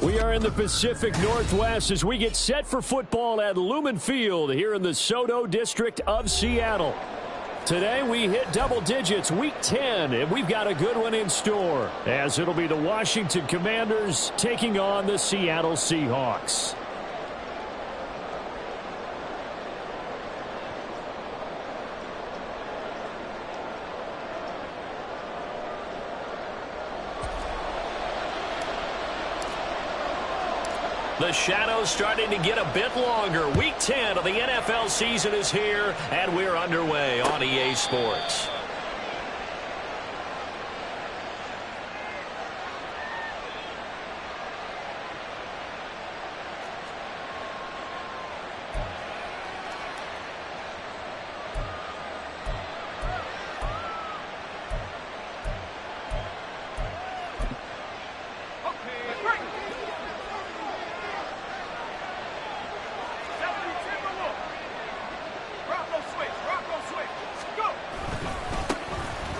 We are in the Pacific Northwest as we get set for football at Lumen Field here in the Soto District of Seattle. Today we hit double digits, week 10, and we've got a good one in store as it'll be the Washington Commanders taking on the Seattle Seahawks. The shadow's starting to get a bit longer. Week 10 of the NFL season is here, and we're underway on EA Sports.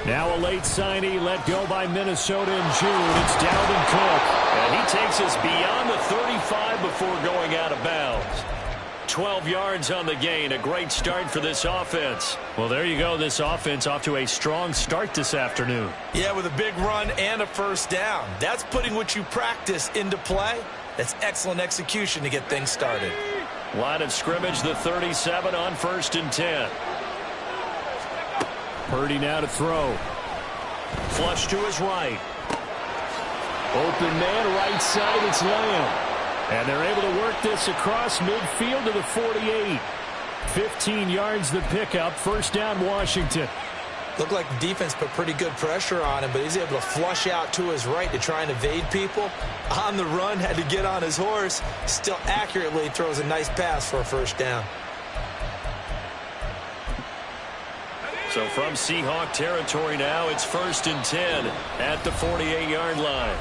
Now a late signee let go by Minnesota in June. It's Dalvin Cook. And he takes us beyond the 35 before going out of bounds. 12 yards on the gain. A great start for this offense. Well, there you go. This offense off to a strong start this afternoon. Yeah, with a big run and a first down. That's putting what you practice into play. That's excellent execution to get things started. Line of scrimmage, the 37 on 1st and 10. Purdy now to throw. Flush to his right. Open man, right side, it's Lamb. And they're able to work this across midfield to the 48. 15 yards the pickup. First down, Washington. Looked like the defense put pretty good pressure on him, but he's able to flush out to his right to try and evade people. On the run, had to get on his horse. Still accurately throws a nice pass for a first down. So from Seahawk territory now, it's 1st and 10 at the 48-yard line.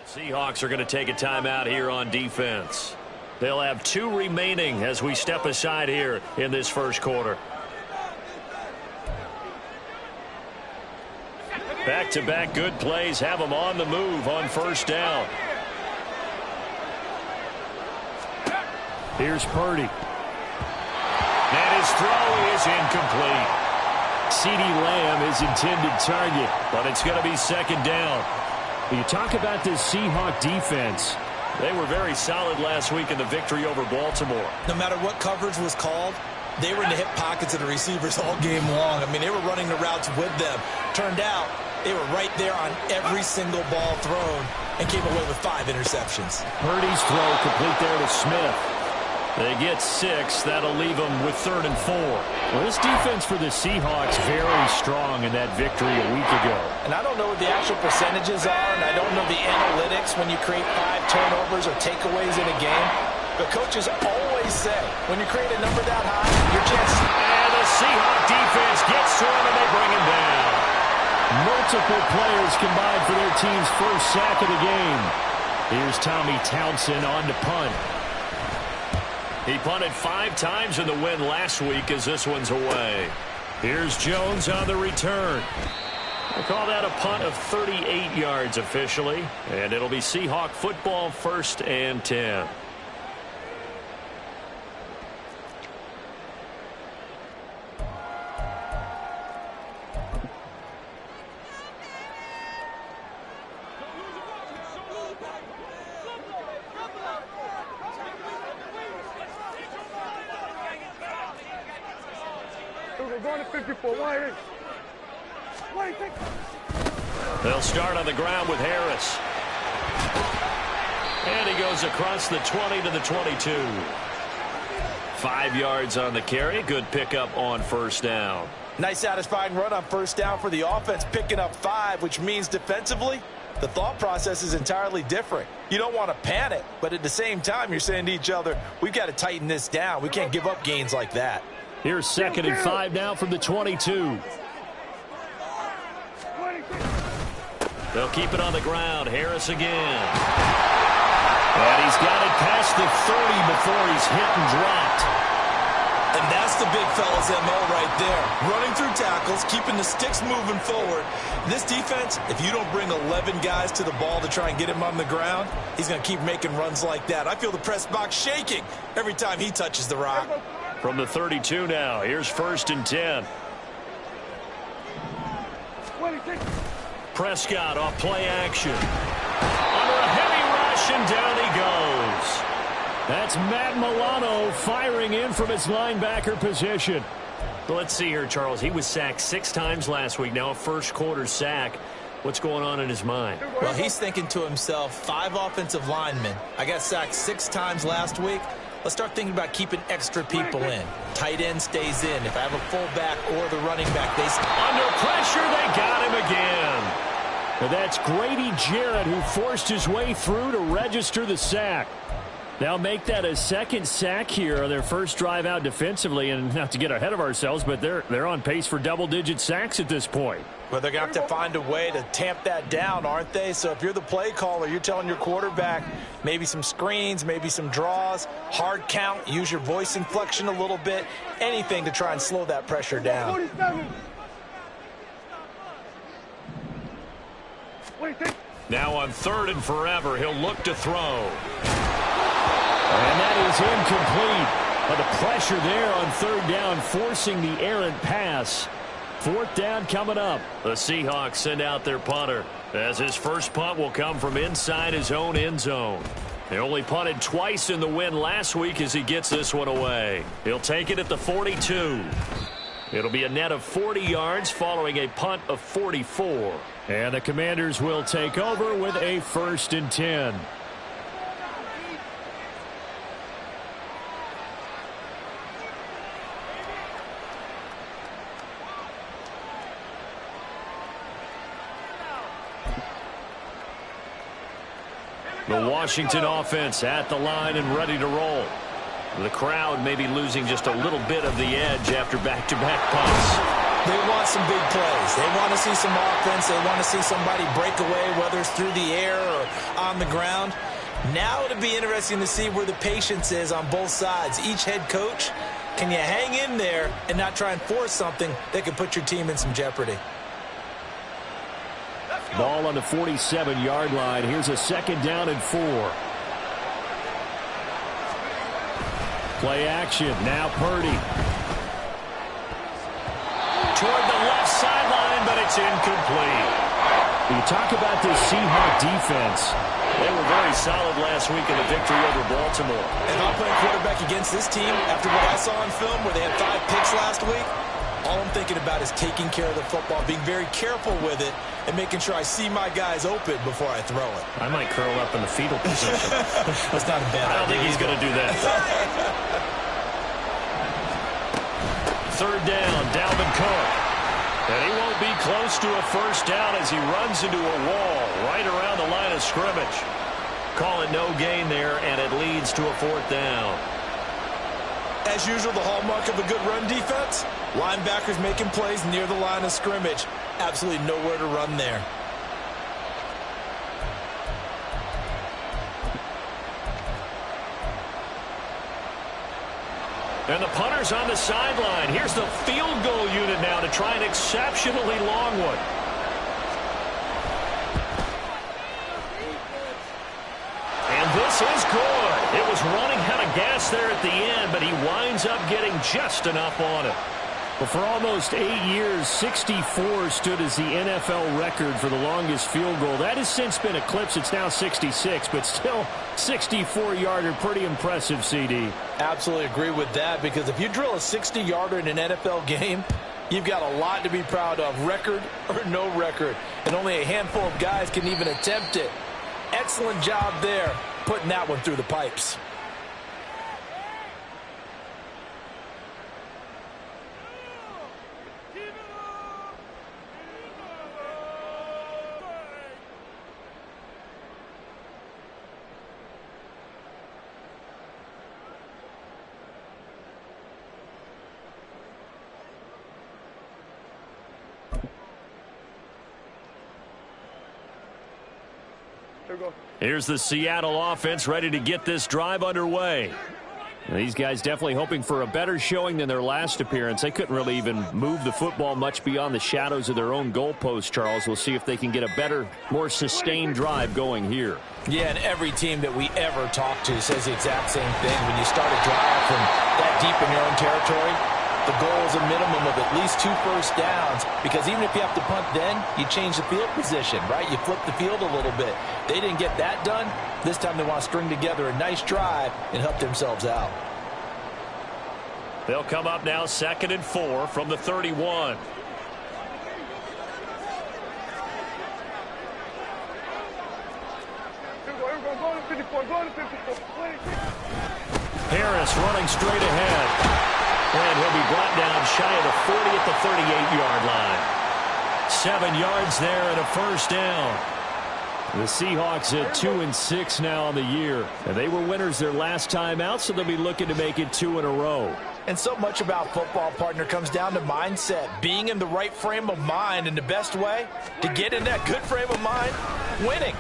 Seahawks are going to take a timeout here on defense. They'll have 2 remaining as we step aside here in this first quarter. Back-to-back good plays have them on the move on first down. Here's Purdy. And his throw is incomplete. CeeDee Lamb is intended target, but it's going to be second down. You talk about this Seahawk defense. They were very solid last week in the victory over Baltimore. No matter what coverage was called, they were in the hip pockets of the receivers all game long. I mean, they were running the routes with them. Turned out, they were right there on every single ball thrown and came away with 5 interceptions. Purdy's throw complete there to Smith. They get 6. That'll leave them with 3rd and 4. Well, this defense for the Seahawks very strong in that victory a week ago. And I don't know what the actual percentages are, and I don't know the analytics when you create 5 turnovers or takeaways in a game. But coaches always say, when you create a number that high, your chances... And the Seahawk defense gets to him, and they bring him down. Multiple players combined for their team's first sack of the game. Here's Tommy Townsend on to punt. He punted 5 times in the win last week as this one's away. Here's Jones on the return. They call that a punt of 38 yards officially, and it'll be Seahawk football, 1st and 10. They'll start on the ground with Harris. And he goes across the 20 to the 22. 5 yards on the carry. Good pickup on 1st down. Nice satisfying run on 1st down for the offense, picking up 5, which means defensively, the thought process is entirely different. You don't want to panic, but at the same time, you're saying to each other, we've got to tighten this down. We can't give up gains like that. Here's 2nd and 5 now from the 22. They'll keep it on the ground. Harris again. And he's got it past the 30 before he's hit and dropped. And that's the big fella's MO right there. Running through tackles, keeping the sticks moving forward. This defense, if you don't bring 11 guys to the ball to try and get him on the ground, he's going to keep making runs like that. I feel the press box shaking every time he touches the rock. From the 32 now, here's 1st and 10. Prescott off play action. Under a heavy rush, and down he goes. That's Matt Milano firing in from his linebacker position. Well, let's see here, Charles. He was sacked 6 times last week. Now a first-quarter sack. What's going on in his mind? Well, he's thinking to himself, 5 offensive linemen. I got sacked 6 times last week. Let's start thinking about keeping extra people in. Tight end stays in. If I have a fullback or the running back, they stay. Under pressure, they got him again. And that's Grady Jarrett who forced his way through to register the sack. They'll make that a 2nd sack here on their first drive out defensively, and not to get ahead of ourselves, but they're on pace for double-digit sacks at this point. Well, they're going to have to find a way to tamp that down, aren't they? So if you're the play caller, you're telling your quarterback maybe some screens, maybe some draws, hard count, use your voice inflection a little bit, anything to try and slow that pressure down. Now on 3rd and forever, he'll look to throw. And that is incomplete. But the pressure there on 3rd down, forcing the errant pass. 4th down coming up. The Seahawks send out their punter, as his first punt will come from inside his own end zone. They only punted twice in the win last week as he gets this one away. He'll take it at the 42. It'll be a net of 40 yards following a punt of 44. And the Commanders will take over with a 1st and 10. The Washington offense at the line and ready to roll. The crowd may be losing just a little bit of the edge after back-to-back punts. They want some big plays. They want to see some offense. They want to see somebody break away, whether it's through the air or on the ground. Now it'll be interesting to see where the patience is on both sides. Each head coach, can you hang in there and not try and force something that could put your team in some jeopardy? Ball on the 47-yard line. Here's a 2nd down and 4. Play action. Now Purdy. Toward the left sideline, but it's incomplete. You talk about this Seahawk defense. They were very solid last week in the victory over Baltimore. If I'm playing quarterback against this team, after what I saw on film where they had 5 picks last week, all I'm thinking about is taking care of the football, being very careful with it, and making sure I see my guys open before I throw it. I might curl up in the fetal position. That's not a bad idea. I don't think he's going to do that. 3rd down, Dalvin Cook. And he won't be close to a first down as he runs into a wall right around the line of scrimmage. Call it no gain there, and it leads to a 4th down. As usual, the hallmark of a good run defense, linebackers making plays near the line of scrimmage. Absolutely nowhere to run there. And the punter's on the sideline. Here's the field goal unit now to try an exceptionally long one. And this is good. It was running out of gas there at the end, but he winds up getting just enough on it. Well, for almost 8 years, 64 stood as the NFL record for the longest field goal. That has since been eclipsed. It's now 66, but still 64-yarder. Pretty impressive, CD. Absolutely agree with that, because if you drill a 60-yarder in an NFL game, you've got a lot to be proud of, record or no record. And only a handful of guys can even attempt it. Excellent job there, putting that one through the pipes. Here's the Seattle offense ready to get this drive underway. These guys definitely hoping for a better showing than their last appearance. They couldn't really even move the football much beyond the shadows of their own goalpost, Charles. We'll see if they can get a better, more sustained drive going here. Yeah, and every team that we ever talk to says the exact same thing. When you start a drive from that deep in your own territory, the goal is a minimum of at least 2 first downs, because even if you have to punt then, you change the field position, right? You flip the field a little bit. They didn't get that done. This time they want to string together a nice drive and help themselves out. They'll come up now 2nd and 4 from the 31. Harris running straight ahead. And he'll be brought down shy of the 40 at the 38-yard line. 7 yards there and a first down. The Seahawks at 2-6 now on the year. And they were winners their last time out, so they'll be looking to make it 2 in a row. And so much about football, partner, comes down to mindset. Being in the right frame of mind, and the best way to get in that good frame of mind, winning.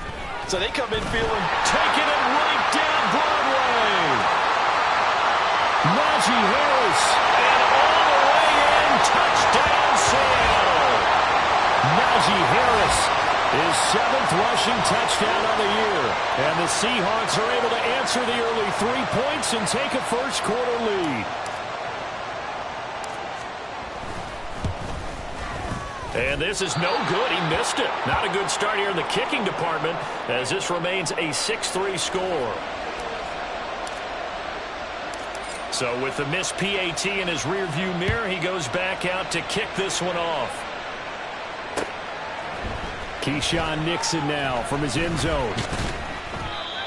So they come in feeling taking it right down Broadway. Najee Harris, and all the way in, touchdown Seattle. Najee Harris, his 7th rushing touchdown on the year. And the Seahawks are able to answer the early 3 points and take a first-quarter lead. And this is no good. He missed it. Not a good start here in the kicking department, as this remains a 6-3 score. So with the missed PAT in his rearview mirror, he goes back out to kick this one off. Keyshawn Nixon now from his end zone.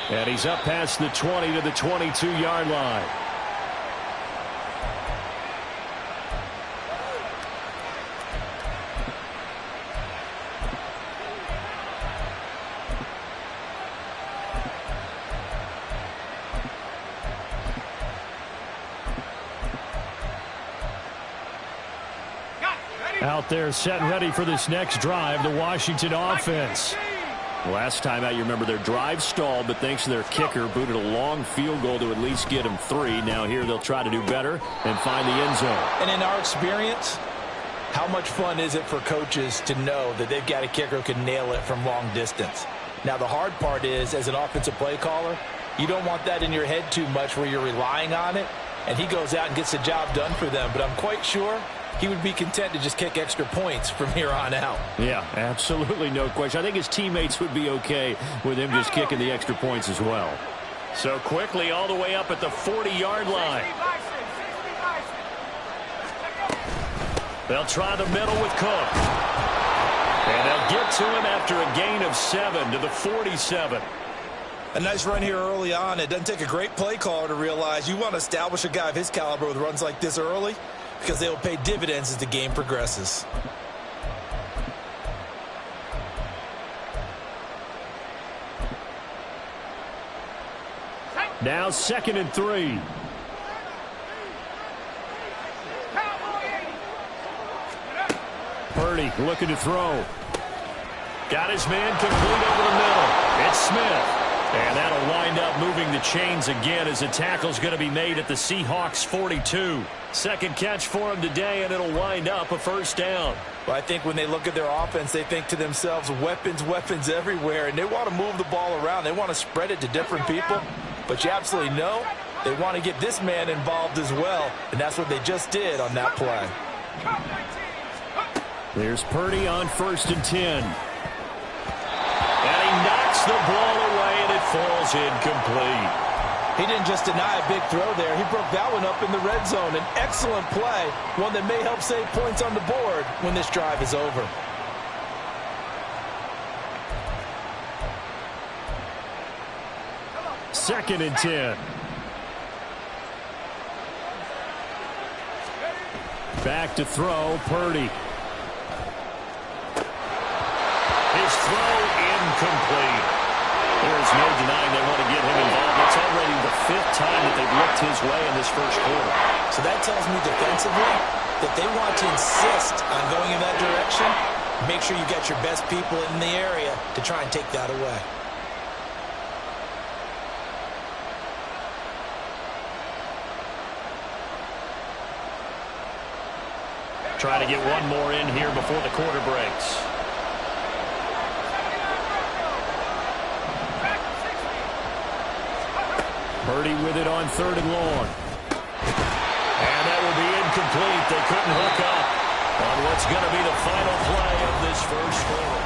And he's up past the 20 to the 22-yard line. Out there set and ready for this next drive, the Washington offense. Last time out, you remember their drive stalled, but thanks to their kicker, booted a long field goal to at least get them 3. Now here they'll try to do better and find the end zone. And in our experience, how much fun is it for coaches to know that they've got a kicker who can nail it from long distance? Now the hard part is, as an offensive play caller, you don't want that in your head too much where you're relying on it, and he goes out and gets the job done for them. But I'm quite sure he would be content to just kick extra points from here on out. Yeah, absolutely no question. I think his teammates would be okay with him just kicking the extra points as well. So quickly all the way up at the 40-yard line. They'll try the middle with Cook. And they'll get to him after a gain of 7 to the 47. A nice run here early on. It doesn't take a great play caller to realize you want to establish a guy of his caliber with runs like this early, because they will pay dividends as the game progresses. Now 2nd and 3. Purdy looking to throw. Got his man complete over the middle. It's Smith. And that'll wind up moving the chains again as the tackle's going to be made at the Seahawks 42. Second catch for him today, and it'll wind up a first down. Well, I think when they look at their offense, they think to themselves, weapons, weapons everywhere, and they want to move the ball around. They want to spread it to different people, but you absolutely know they want to get this man involved as well, and that's what they just did on that play. There's Purdy on 1st and 10. And he knocks the ball away, and it falls incomplete. He didn't just deny a big throw there. He broke that one up in the red zone. An excellent play, one that may help save points on the board when this drive is over. Second and 10. Back to throw, Purdy. His throw incomplete. There's no denying they want to get him involved. It's already the 5th time that they've looked his way in this first quarter. So that tells me defensively that they want to insist on going in that direction. Make sure you get your best people in the area to try and take that away. Trying to get one more in here before the quarter breaks. Purdy with it on 3rd and long. And that will be incomplete. They couldn't hook up on what's going to be the final play of this first quarter.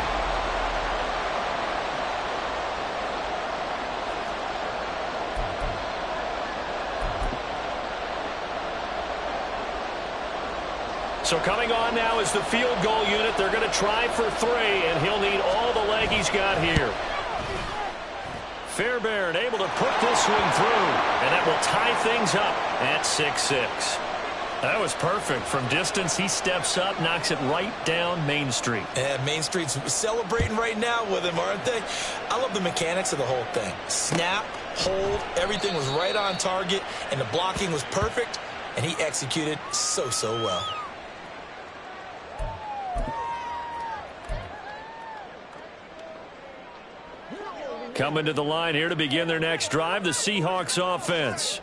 So coming on now is the field goal unit. They're going to try for 3, and he'll need all the leg he's got here. Fairbairn able to put this one through, and that will tie things up at 6-6. That was perfect. From distance, he steps up, knocks it right down Main Street. And Main Street's celebrating right now with him, aren't they? I love the mechanics of the whole thing. Snap, hold, everything was right on target, and the blocking was perfect, and he executed so well. Coming to the line here to begin their next drive, the Seahawks offense.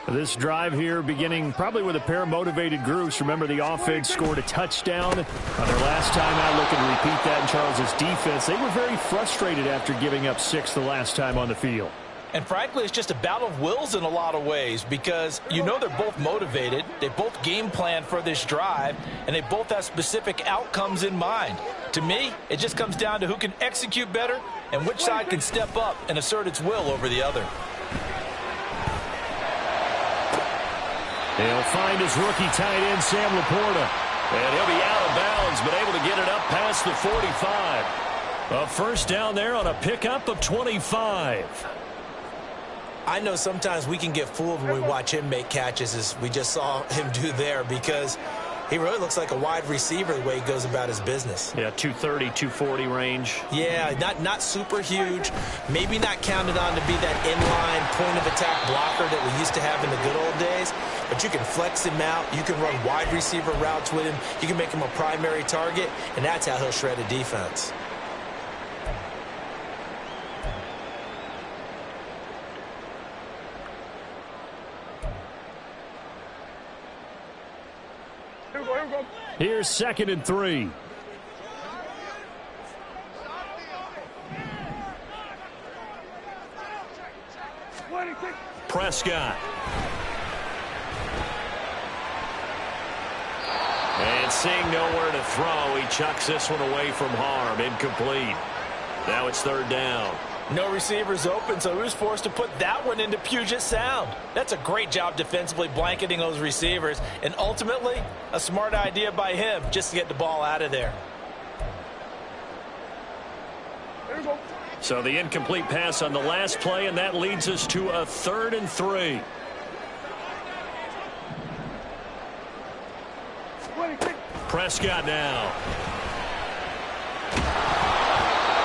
This drive here beginning probably with a pair of motivated groups. Remember, the offense scored a touchdown on their last time out. Looking to repeat that in Charles's defense. They were very frustrated after giving up 6 the last time on the field. And frankly, it's just a battle of wills in a lot of ways because you know they're both motivated. They both game plan for this drive, and they both have specific outcomes in mind. To me, it just comes down to who can execute better and which side can step up and assert its will over the other. He'll find his rookie tight end, Sam Laporta. And he'll be out of bounds, but able to get it up past the 45. A first down there on a pickup of 25. I know sometimes we can get fooled when we watch him make catches, as we just saw him do there, because he really looks like a wide receiver the way he goes about his business. Yeah, 230, 240 range. Yeah, not super huge. Maybe not counted on to be that inline point-of-attack blocker that we used to have in the good old days. But you can flex him out. You can run wide receiver routes with him. You can make him a primary target, and that's how he'll shred a defense. Here's 2nd and 3. Prescott. And seeing nowhere to throw, he chucks this one away from harm. Incomplete. Now it's 3rd down. No receivers open, so he was forced to put that one into Puget Sound. That's a great job defensively blanketing those receivers, and ultimately, a smart idea by him just to get the ball out of there. So the incomplete pass on the last play, and that leads us to a 3rd and 3. Prescott now.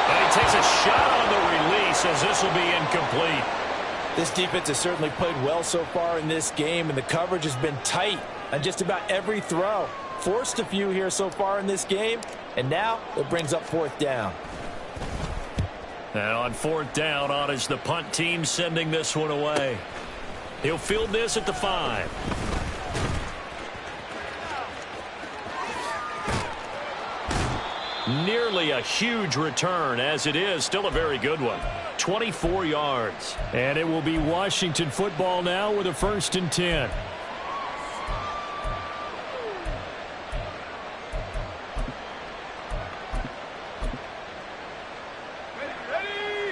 And he takes a shot on the release as this will be incomplete. This defense has certainly played well so far in this game, and the coverage has been tight on just about every throw. Forced a few here so far in this game, and now it brings up 4th down. And on fourth down, on is the punt team sending this one away. He'll field this at the 5. Nearly a huge return, as it is still a very good one. 24 yards. And it will be Washington football now with a 1st and 10.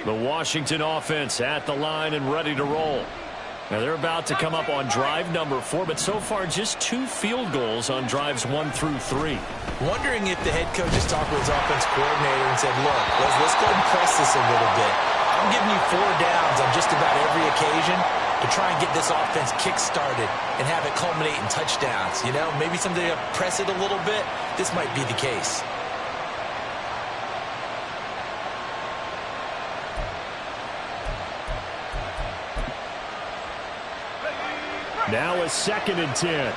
The Washington offense at the line and ready to roll. Now they're about to come up on drive number 4, but so far just 2 field goals on drives 1 through 3. Wondering if the head coach just talked with his offense coordinator and said, look, let's go and press this a little bit. I'm giving you 4 downs on just about every occasion to try and get this offense kick-started and have it culminate in touchdowns. You know, maybe someday to press it a little bit. This might be the case. Now a 2nd and 10.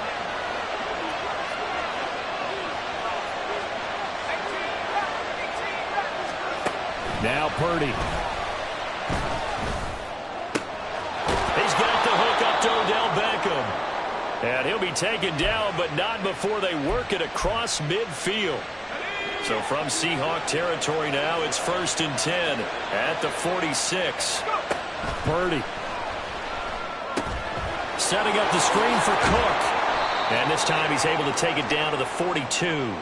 Now Purdy. He's got the hook up to Odell Beckham. And he'll be taken down, but not before they work it across midfield. So from Seahawk territory now, it's 1st and 10 at the 46. Purdy. Setting up the screen for Cook. And this time he's able to take it down to the 42.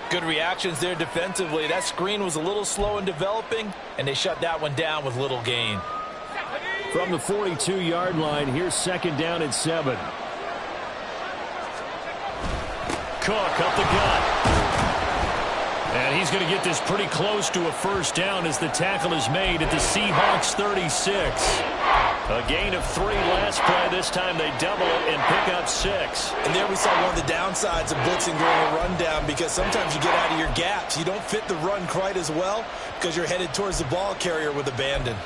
Good reactions there defensively. That screen was a little slow in developing, and they shut that one down with little gain. From the 42-yard line, here's 2nd down and 7. Cook up the gut. And he's going to get this pretty close to a 1st down as the tackle is made at the Seahawks 36. A gain of 3 last play. This time they double it and pick up 6. And there we saw one of the downsides of blitzing during a rundown, because sometimes you get out of your gaps. You don't fit the run quite as well because you're headed towards the ball carrier with abandon.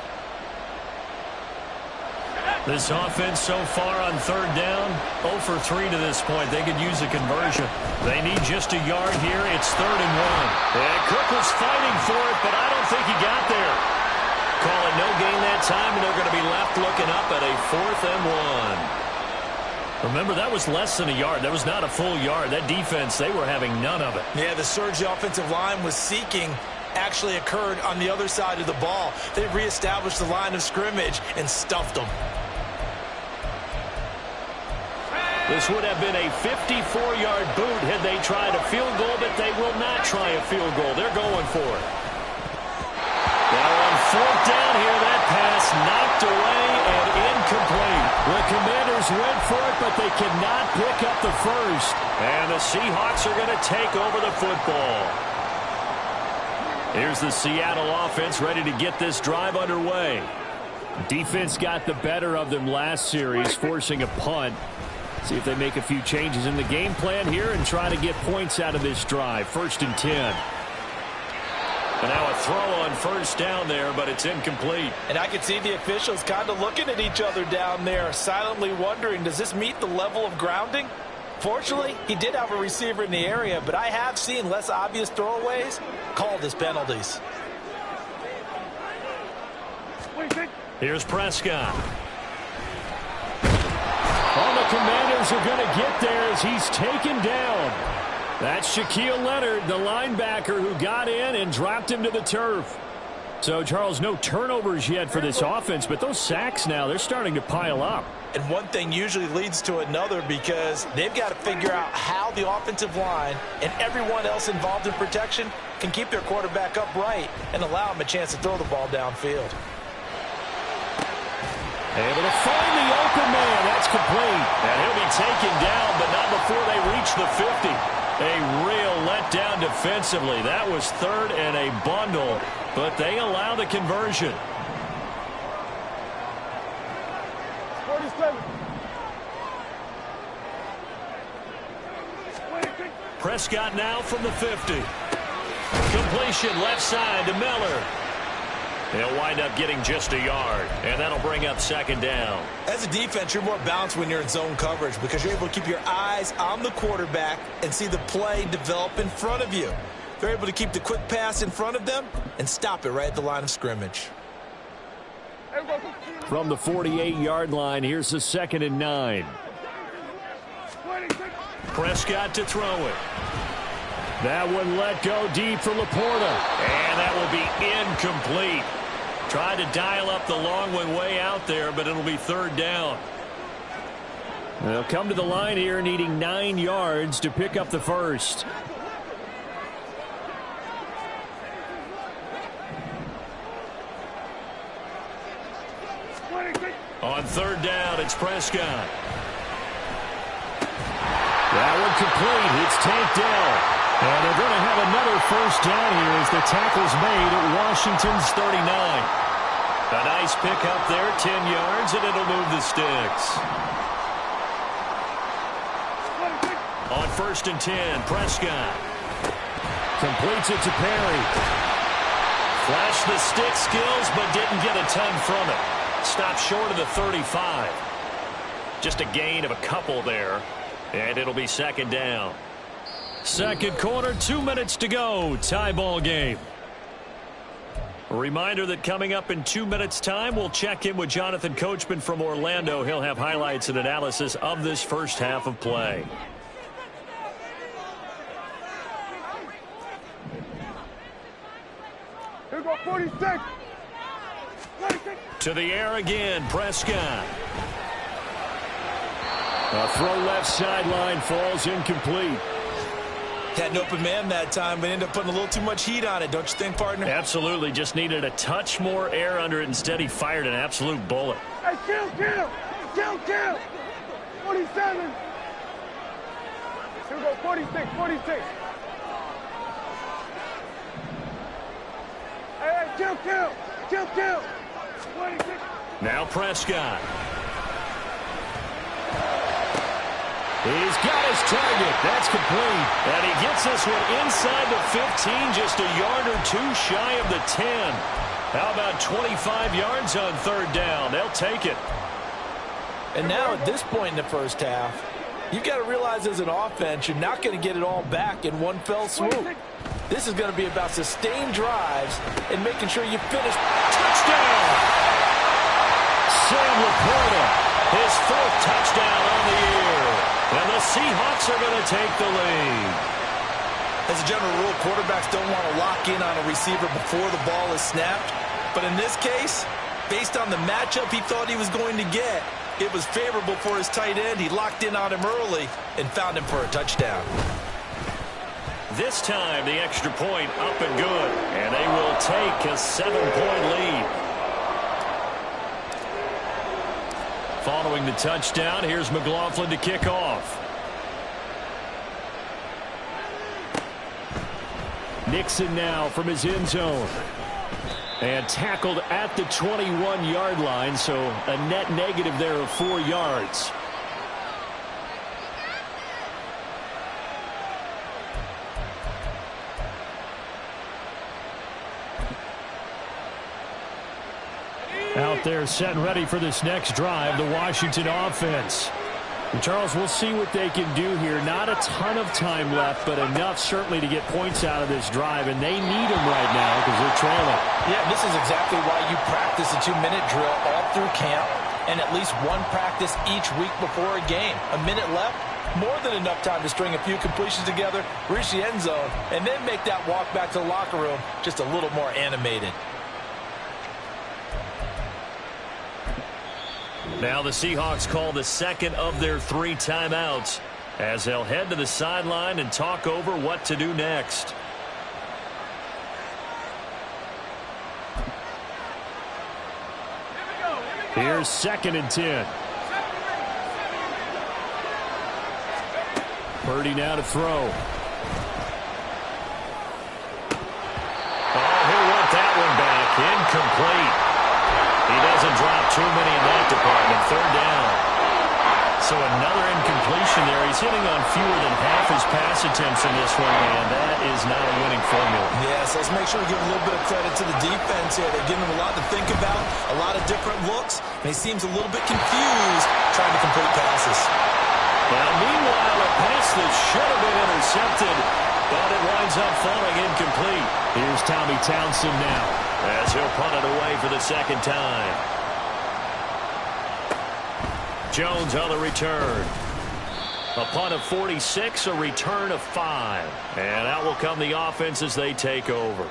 This offense so far on 3rd down, 0 for 3 to this point. They could use a conversion. They need just a yard here. It's 3rd and 1. And Cook was fighting for it, but I don't think he got there. Call it no gain that time, and they're going to be left looking up at a 4th and 1. Remember, that was less than a yard. That was not a full yard. That defense, they were having none of it. Yeah, the surge the offensive line was seeking actually occurred on the other side of the ball. They reestablished the line of scrimmage and stuffed them. This would have been a 54-yard boot had they tried a field goal, but they will not try a field goal. They're going for it. Now on 4th down here, that pass knocked away and incomplete. The Commanders went for it, but they cannot pick up the 1st. And the Seahawks are going to take over the football. Here's the Seattle offense ready to get this drive underway. Defense got the better of them last series, forcing a punt. See if they make a few changes in the game plan here and try to get points out of this drive. 1st and 10. And now a throw on 1st down there, but it's incomplete. And I can see the officials kind of looking at each other down there, silently wondering, does this meet the level of grounding? Fortunately, he did have a receiver in the area, but I have seen less obvious throwaways called as penalties. Here's Prescott. All the Commanders are going to get there as he's taken down. That's Shaquille Leonard, the linebacker, who got in and dropped him to the turf. So, Charles, no turnovers yet for this offense, but those sacks now, they're starting to pile up. And one thing usually leads to another, because they've got to figure out how the offensive line and everyone else involved in protection can keep their quarterback upright and allow him a chance to throw the ball downfield. Able to find the open man. That's complete. And he'll be taken down, but not before they reach the 50. A real letdown defensively. That was 3rd and a bundle, but they allow the conversion. Prescott now from the 50. Completion left side to Miller. They'll wind up getting just a yard, and that'll bring up 2nd down. As a defense, you're more balanced when you're in zone coverage because you're able to keep your eyes on the quarterback and see the play develop in front of you. They're able to keep the quick pass in front of them and stop it right at the line of scrimmage. From the 48-yard line, here's the 2nd and 9. Prescott to throw it. That one let go deep for Laporta. And that will be incomplete. Tried to dial up the long one way out there, but it'll be 3rd down. They'll come to the line here needing 9 yards to pick up the first. On 3rd down, it's Prescott. That one complete. It's tanked down. And they're going to have another first down here as the tackle's made at Washington's 39. A nice pick up there, 10 yards, and it'll move the sticks. On 1st and 10, Prescott. Completes it to Perry. Flashed the stick skills, but didn't get a ton from it. Stopped short of the 35. Just a gain of a couple there. And it'll be 2nd down. 2nd quarter, 2 minutes to go. Tie ball game. A reminder that coming up in 2 minutes' time, we'll check in with Jonathan Coachman from Orlando. He'll have highlights and analysis of this first half of play. Here we go, 46. To the air again, Prescott. A throw left sideline falls incomplete. Had an open man that time, but ended up putting a little too much heat on it, don't you think, partner? Absolutely. Just needed a touch more air under it. Instead, he fired an absolute bullet. Hey, kill. 47. Here we go, 46. Hey, kill. 26. Now Prescott. He's got his target. That's complete. And he gets this one inside the 15, just a yard or two shy of the 10. How about 25 yards on 3rd down? They'll take it. And now at this point in the first half, you've got to realize as an offense, you're not going to get it all back in one fell swoop. This is going to be about sustained drives and making sure you finish. Touchdown! Sam Laporta, his 4th touchdown on the year. And the Seahawks are going to take the lead. As a general rule, quarterbacks don't want to lock in on a receiver before the ball is snapped. But in this case, based on the matchup he thought he was going to get, it was favorable for his tight end. He locked in on him early and found him for a touchdown. This time, the extra point up and good. And they will take a 7-point lead. Following the touchdown, here's McLaughlin to kick off. Nixon now from his end zone. And tackled at the 21-yard line, so a net negative there of 4 yards. Out there set and ready for this next drive, the Washington offense. And Charles, we'll see what they can do here. Not a ton of time left, but enough certainly to get points out of this drive, and they need them right now because they're trailing. Yeah, this is exactly why you practice a 2-minute drill all through camp and at least one practice each week before a game. A minute left, more than enough time to string a few completions together, reach the end zone, and then make that walk back to the locker room just a little more animated. Now the Seahawks call the 2nd of their 3 timeouts as they'll head to the sideline and talk over what to do next. Here's 2nd and 10. Purdy now to throw. Oh, he'll want that one back. Incomplete. He doesn't drop too many in that department. 3rd down. So another incompletion there. He's hitting on fewer than half his pass attempts in this one, and that is not a winning formula. Yes, let's make sure we give a little bit of credit to the defense here. They're giving him a lot to think about, a lot of different looks, and he seems a little bit confused trying to complete passes. Now, meanwhile, a pass that should have been intercepted But it winds up falling incomplete. Here's Tommy Townsend now, as he'll punt it away for the second time. Jones on the return. A punt of 46, a return of 5. And out will come the offense as they take over.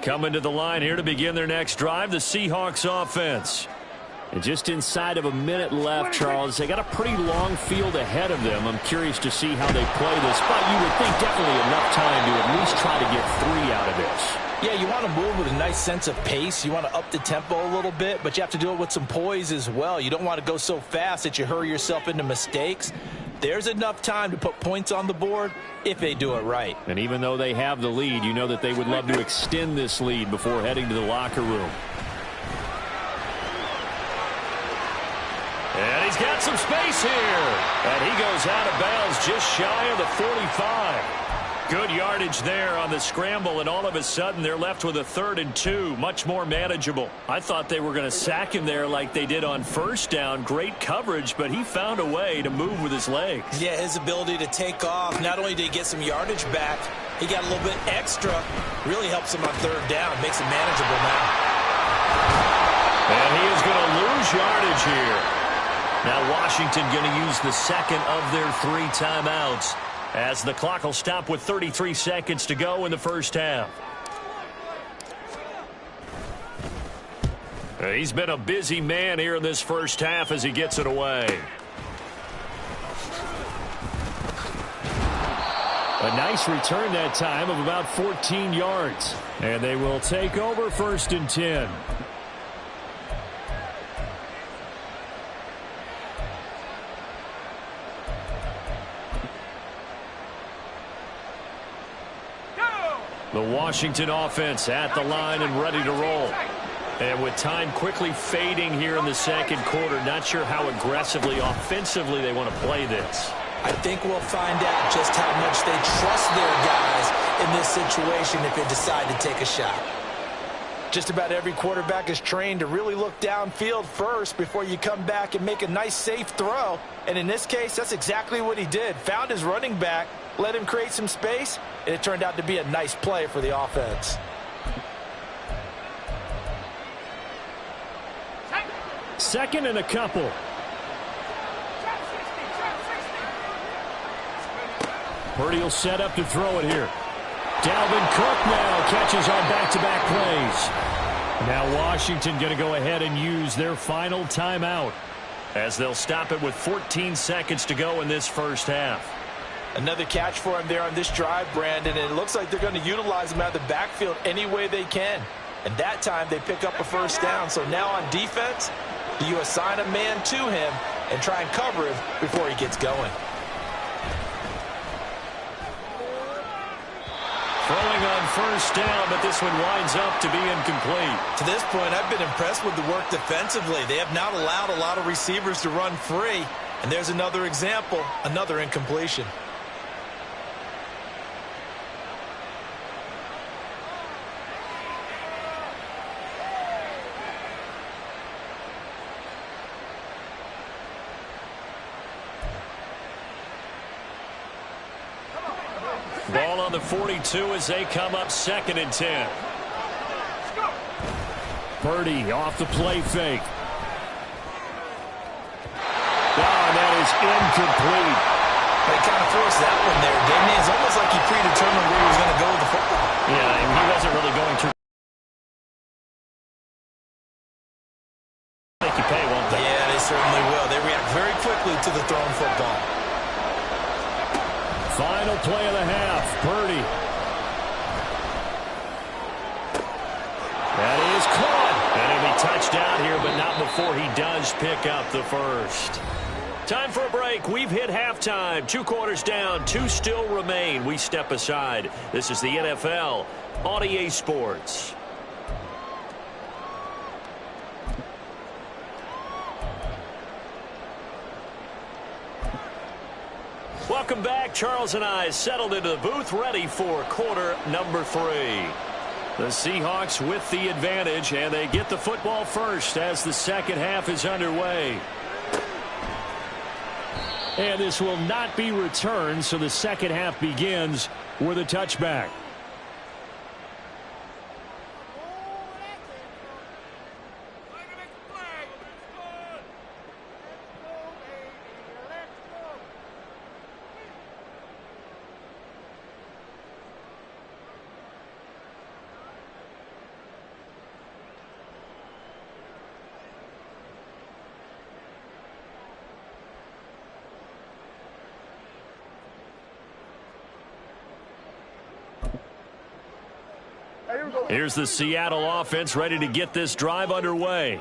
Coming to the line here to begin their next drive, the Seahawks offense. and just inside of a minute left, Charles. They got a pretty long field ahead of them. I'm curious to see how they play this, but you would think definitely enough time to at least try to get 3 out of this. Yeah, you want to move with a nice sense of pace. You want to up the tempo a little bit, but you have to do it with some poise as well. You don't want to go so fast that you hurry yourself into mistakes. There's enough time to put points on the board if they do it right. And even though they have the lead, you know that they would love to extend this lead before heading to the locker room. And he's got some space here. And he goes out of bounds just shy of the 45. Good yardage there on the scramble, and all of a sudden they're left with a 3rd and 2, much more manageable. I thought they were going to sack him there like they did on first down. Great coverage, but he found a way to move with his legs. Yeah, his ability to take off, not only did he get some yardage back, he got a little bit extra. Really helps him on 3rd down, makes it manageable now. And he is going to lose yardage here. Now Washington going to use the second of their 3 timeouts, as the clock will stop with 33 seconds to go in the first half. He's been a busy man here in this first half as he gets it away. A nice return that time of about 14 yards. And they will take over 1st and 10. The Washington offense at the line and ready to roll. And with time quickly fading here in the second quarter, not sure how aggressively, offensively they want to play this. I think we'll find out just how much they trust their guys in this situation if they decide to take a shot. Just about every quarterback is trained to really look downfield first before you come back and make a nice, safe throw. And in this case, that's exactly what he did. Found his running back, let him create some space, and it turned out to be a nice play for the offense. Second and a couple. Purdy will set up to throw it here. Dalvin Cook now catches on back-to-back plays. Now Washington going to go ahead and use their final timeout, as they'll stop it with 14 seconds to go in this first half. Another catch for him there on this drive, Brandon, and it looks like they're going to utilize him out of the backfield any way they can. And that time they pick up a 1st down. So now on defense, do you assign a man to him and try and cover him before he gets going? Throwing on 1st down, but this one winds up to be incomplete. To this point, I've been impressed with the work defensively. They have not allowed a lot of receivers to run free. And there's another example, another incompletion. Ball on the 42 as they come up 2nd and 10. Purdy off the play fake. Oh, that is incomplete. They kind of forced that one there, didn't he? It's almost like he predetermined where he was going to go with the football. Yeah, and he wasn't really going to. Make you pay, won't they? Yeah, they certainly will. They react very quickly to the thrown football. Final play of the half, Purdy. That is caught. And he'll be touched out here, but not before he does pick up the first. Time for a break. We've hit halftime. 2 quarters down, 2 still remain. We step aside. This is the NFL on EA Sports. Welcome back. Charles and I settled into the booth, ready for quarter number 3. The Seahawks with the advantage, and they get the football first as the second half is underway. And this will not be returned, so the second half begins with a touchback. Here's the Seattle offense ready to get this drive underway.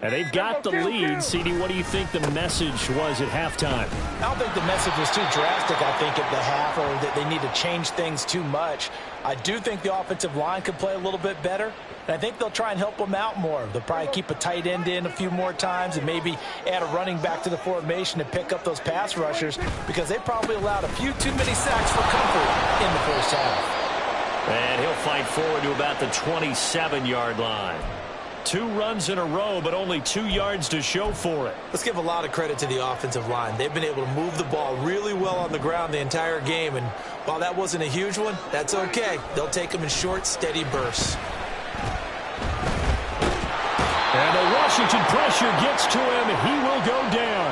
And they've got the lead. CD, what do you think the message was at halftime? I don't think the message was too drastic, I think, at the half, or that they need to change things too much. I do think the offensive line could play a little bit better, and I think they'll try and help them out more. They'll probably keep a tight end in a few more times and maybe add a running back to the formation to pick up those pass rushers, because they probably allowed a few too many sacks for comfort in the first half. And he'll fight forward to about the 27-yard line. 2 runs in a row, but only 2 yards to show for it. Let's give a lot of credit to the offensive line. They've been able to move the ball really well on the ground the entire game, and while that wasn't a huge one, that's okay. They'll take them in short, steady bursts. And the Washington pressure gets to him. He will go down.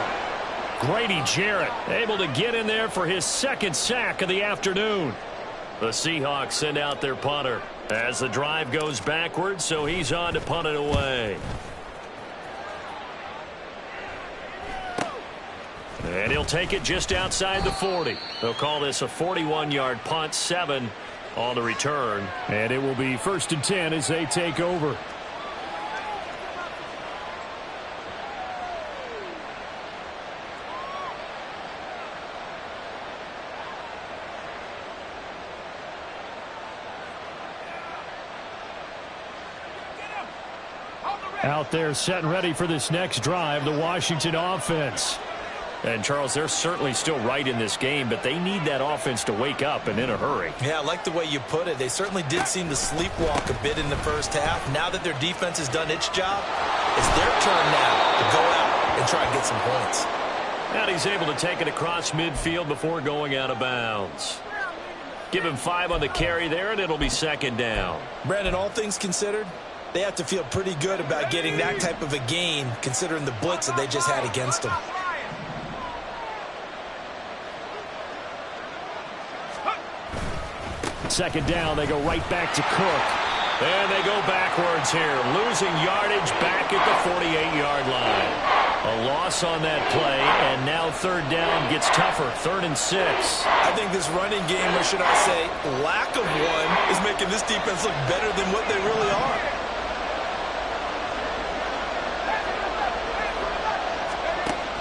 Grady Jarrett able to get in there for his second sack of the afternoon. The Seahawks send out their punter as the drive goes backwards, so he's on to punt it away. And he'll take it just outside the 40. They'll call this a 41-yard punt, 7 on the return. And it will be 1st and 10 as they take over. Out there set and ready for this next drive, the Washington offense. And, Charles, they're certainly still right in this game, but they need that offense to wake up and in a hurry. Yeah, I like the way you put it. They certainly did seem to sleepwalk a bit in the first half. Now that their defense has done its job, it's their turn now to go out and try and get some points. And he's able to take it across midfield before going out of bounds. Give him 5 on the carry there, and it'll be 2nd down. Brandon, all things considered, they have to feel pretty good about getting that type of a gain, considering the blitz that they just had against them. Second down, they go right back to Cook. And they go backwards here, losing yardage back at the 48-yard line. A loss on that play, and now 3rd down gets tougher, 3rd and 6. I think this running game, or should I say lack of one, is making this defense look better than what they really are.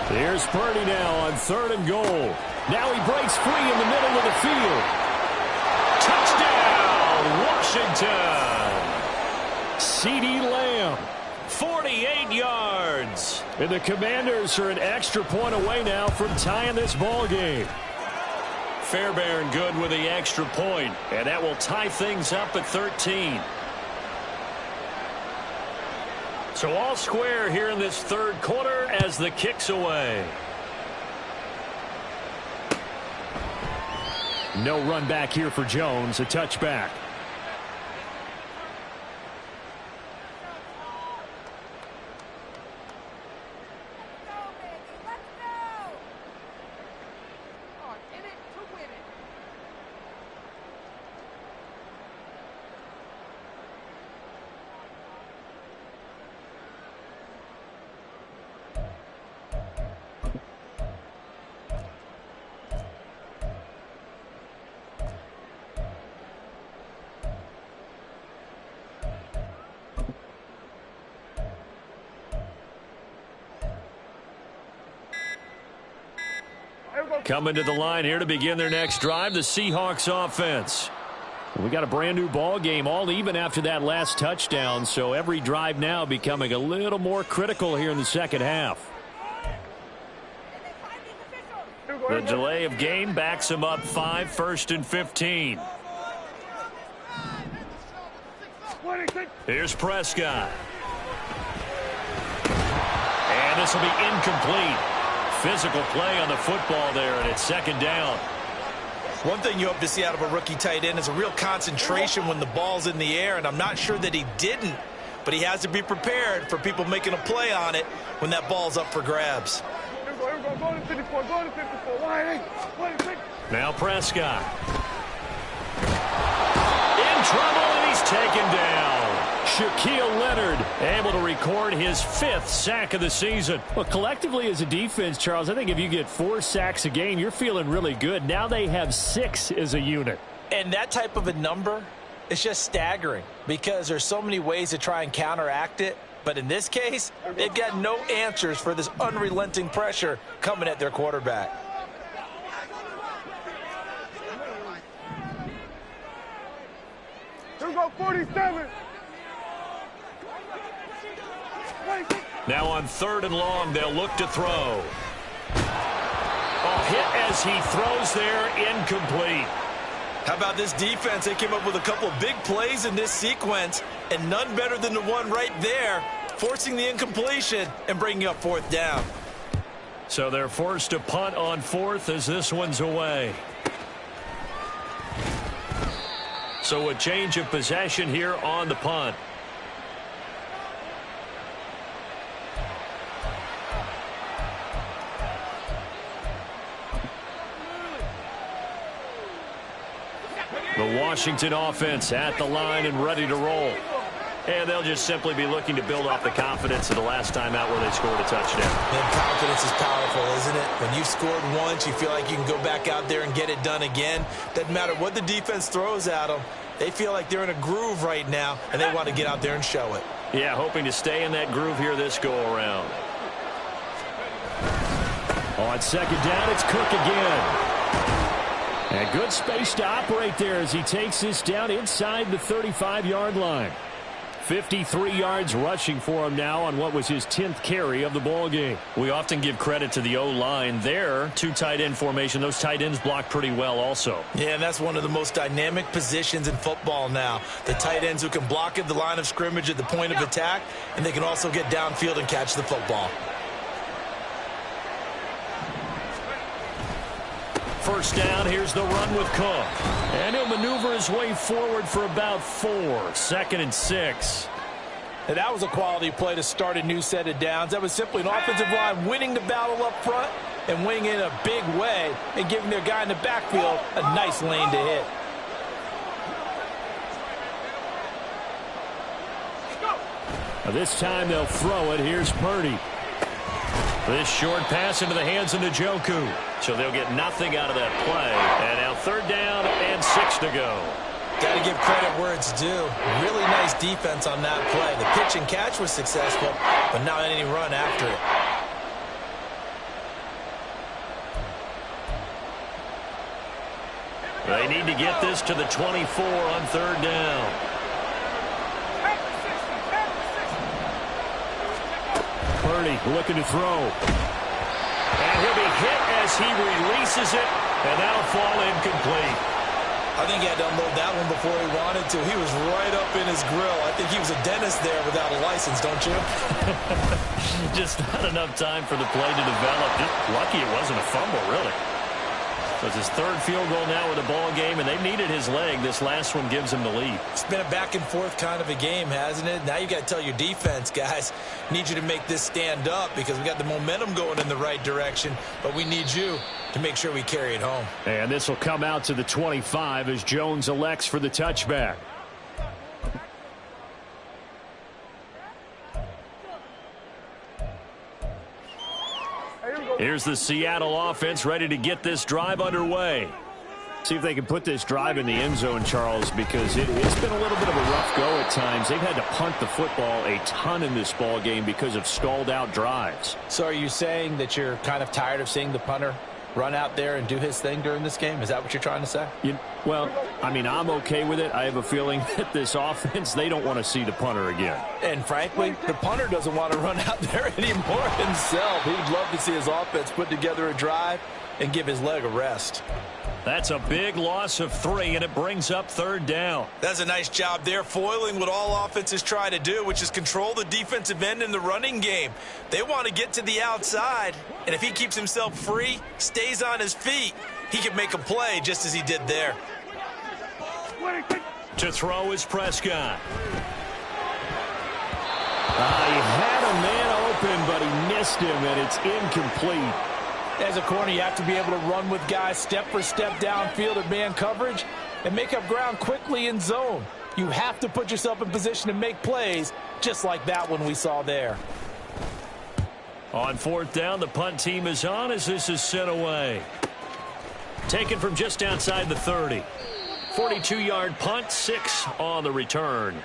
Here's Purdy now on 3rd and goal. Now he breaks free in the middle of the field. Touchdown, Washington. CeeDee Lamb. 48 yards. And the Commanders are an extra point away now from tying this ball game. Fairbairn good with the extra point, and that will tie things up at 13. So all square here in this 3rd quarter as the kick's away. No run back here for Jones, a touchback. Coming to the line here to begin their next drive, the Seahawks offense. We got a brand new ball game, all even after that last touchdown, so every drive now becoming a little more critical here in the second half. The delay of game backs him up 5, 1st and 15. Here's Prescott. And this will be incomplete. Physical play on the football there, and it's 2nd down. One thing you hope to see out of a rookie tight end is a real concentration when the ball's in the air, and I'm not sure that he didn't, but he has to be prepared for people making a play on it when that ball's up for grabs. Now Prescott. In trouble, and he's taken down. Shaquille Leonard able to record his 5th sack of the season. Well, collectively as a defense, Charles, I think if you get 4 sacks a game, you're feeling really good. Now they have 6 as a unit. And that type of a number is just staggering because there's so many ways to try and counteract it. But in this case, they've got no answers for this unrelenting pressure coming at their quarterback. Here we go, 47. Now on 3rd and long, they'll look to throw. Hit as he throws there, incomplete. How about this defense? They came up with a couple of big plays in this sequence, and none better than the one right there, forcing the incompletion and bringing up 4th down. So they're forced to punt on 4th as this one's away. So a change of possession here on the punt. The Washington offense at the line and ready to roll. And they'll just simply be looking to build off the confidence of the last time out where they scored a touchdown. And confidence is powerful, isn't it? When you've scored once, you feel like you can go back out there and get it done again. Doesn't matter what the defense throws at them. They feel like they're in a groove right now, and they want to get out there and show it. Yeah, hoping to stay in that groove here this go-around. On 2nd down, it's Cook again. And good space to operate there as he takes this down inside the 35-yard line. 53 yards rushing for him now on what was his 10th carry of the ball game. We often give credit to the O-line there. 2 tight end formation. Those tight ends block pretty well also. Yeah, and that's one of the most dynamic positions in football now. The tight ends who can block at the line of scrimmage at the point of attack, and they can also get downfield and catch the football. 1st down, here's the run with Cook. And he'll maneuver his way forward for about 4. 2nd and 6. And that was a quality play to start a new set of downs. That was simply an offensive line winning the battle up front and winning in a big way and giving their guy in the backfield a nice lane to hit. Now this time they'll throw it. Here's Purdy. This short pass into the hands of Njoku. So they'll get nothing out of that play. And now 3rd down and 6 to go. Got to give credit where it's due. Really nice defense on that play. The pitch and catch was successful, but not any run after it. They need to get this to the 24 on 3rd down. Purdy looking to throw. And he'll be hit as he releases it, and that'll fall incomplete. I think he had to unload that one before he wanted to. He was right up in his grill. I think he was a dentist there without a license, don't you? Just not enough time for the play to develop. Just lucky it wasn't a fumble, really. So it's his 3rd field goal now with the ball game, and they needed his leg. This last one gives him the lead. It's been a back-and-forth kind of a game, hasn't it? Now you got to tell your defense, guys, need you to make this stand up because we got the momentum going in the right direction, but we need you to make sure we carry it home. And this will come out to the 25 as Jones elects for the touchback. Here's the Seattle offense ready to get this drive underway. See if they can put this drive in the end zone, Charles, because it's been a little bit of a rough go at times. They've had to punt the football a ton in this ball game because of stalled out drives. So are you saying that you're kind of tired of seeing the punter run out there and do his thing during this game? Is that what you're trying to say? Well, I mean, I'm okay with it. I have a feeling that this offense, they don't want to see the punter again. And frankly, the punter doesn't want to run out there anymore himself. He would love to see his offense put together a drive and give his leg a rest. That's a big loss of 3, and it brings up 3rd down. That's a nice job there, foiling what all offenses try to do, which is control the defensive end in the running game. They want to get to the outside, and if he keeps himself free, stays on his feet, he can make a play just as he did there. To throw is Prescott. He had a man open, but he missed him, and it's incomplete. As a corner, you have to be able to run with guys step for step downfield at man coverage and make up ground quickly in zone. You have to put yourself in position to make plays just like that one we saw there. On 4th down, the punt team is on as this is sent away. Taken from just outside the 30. 42-yard punt, 6 on the return.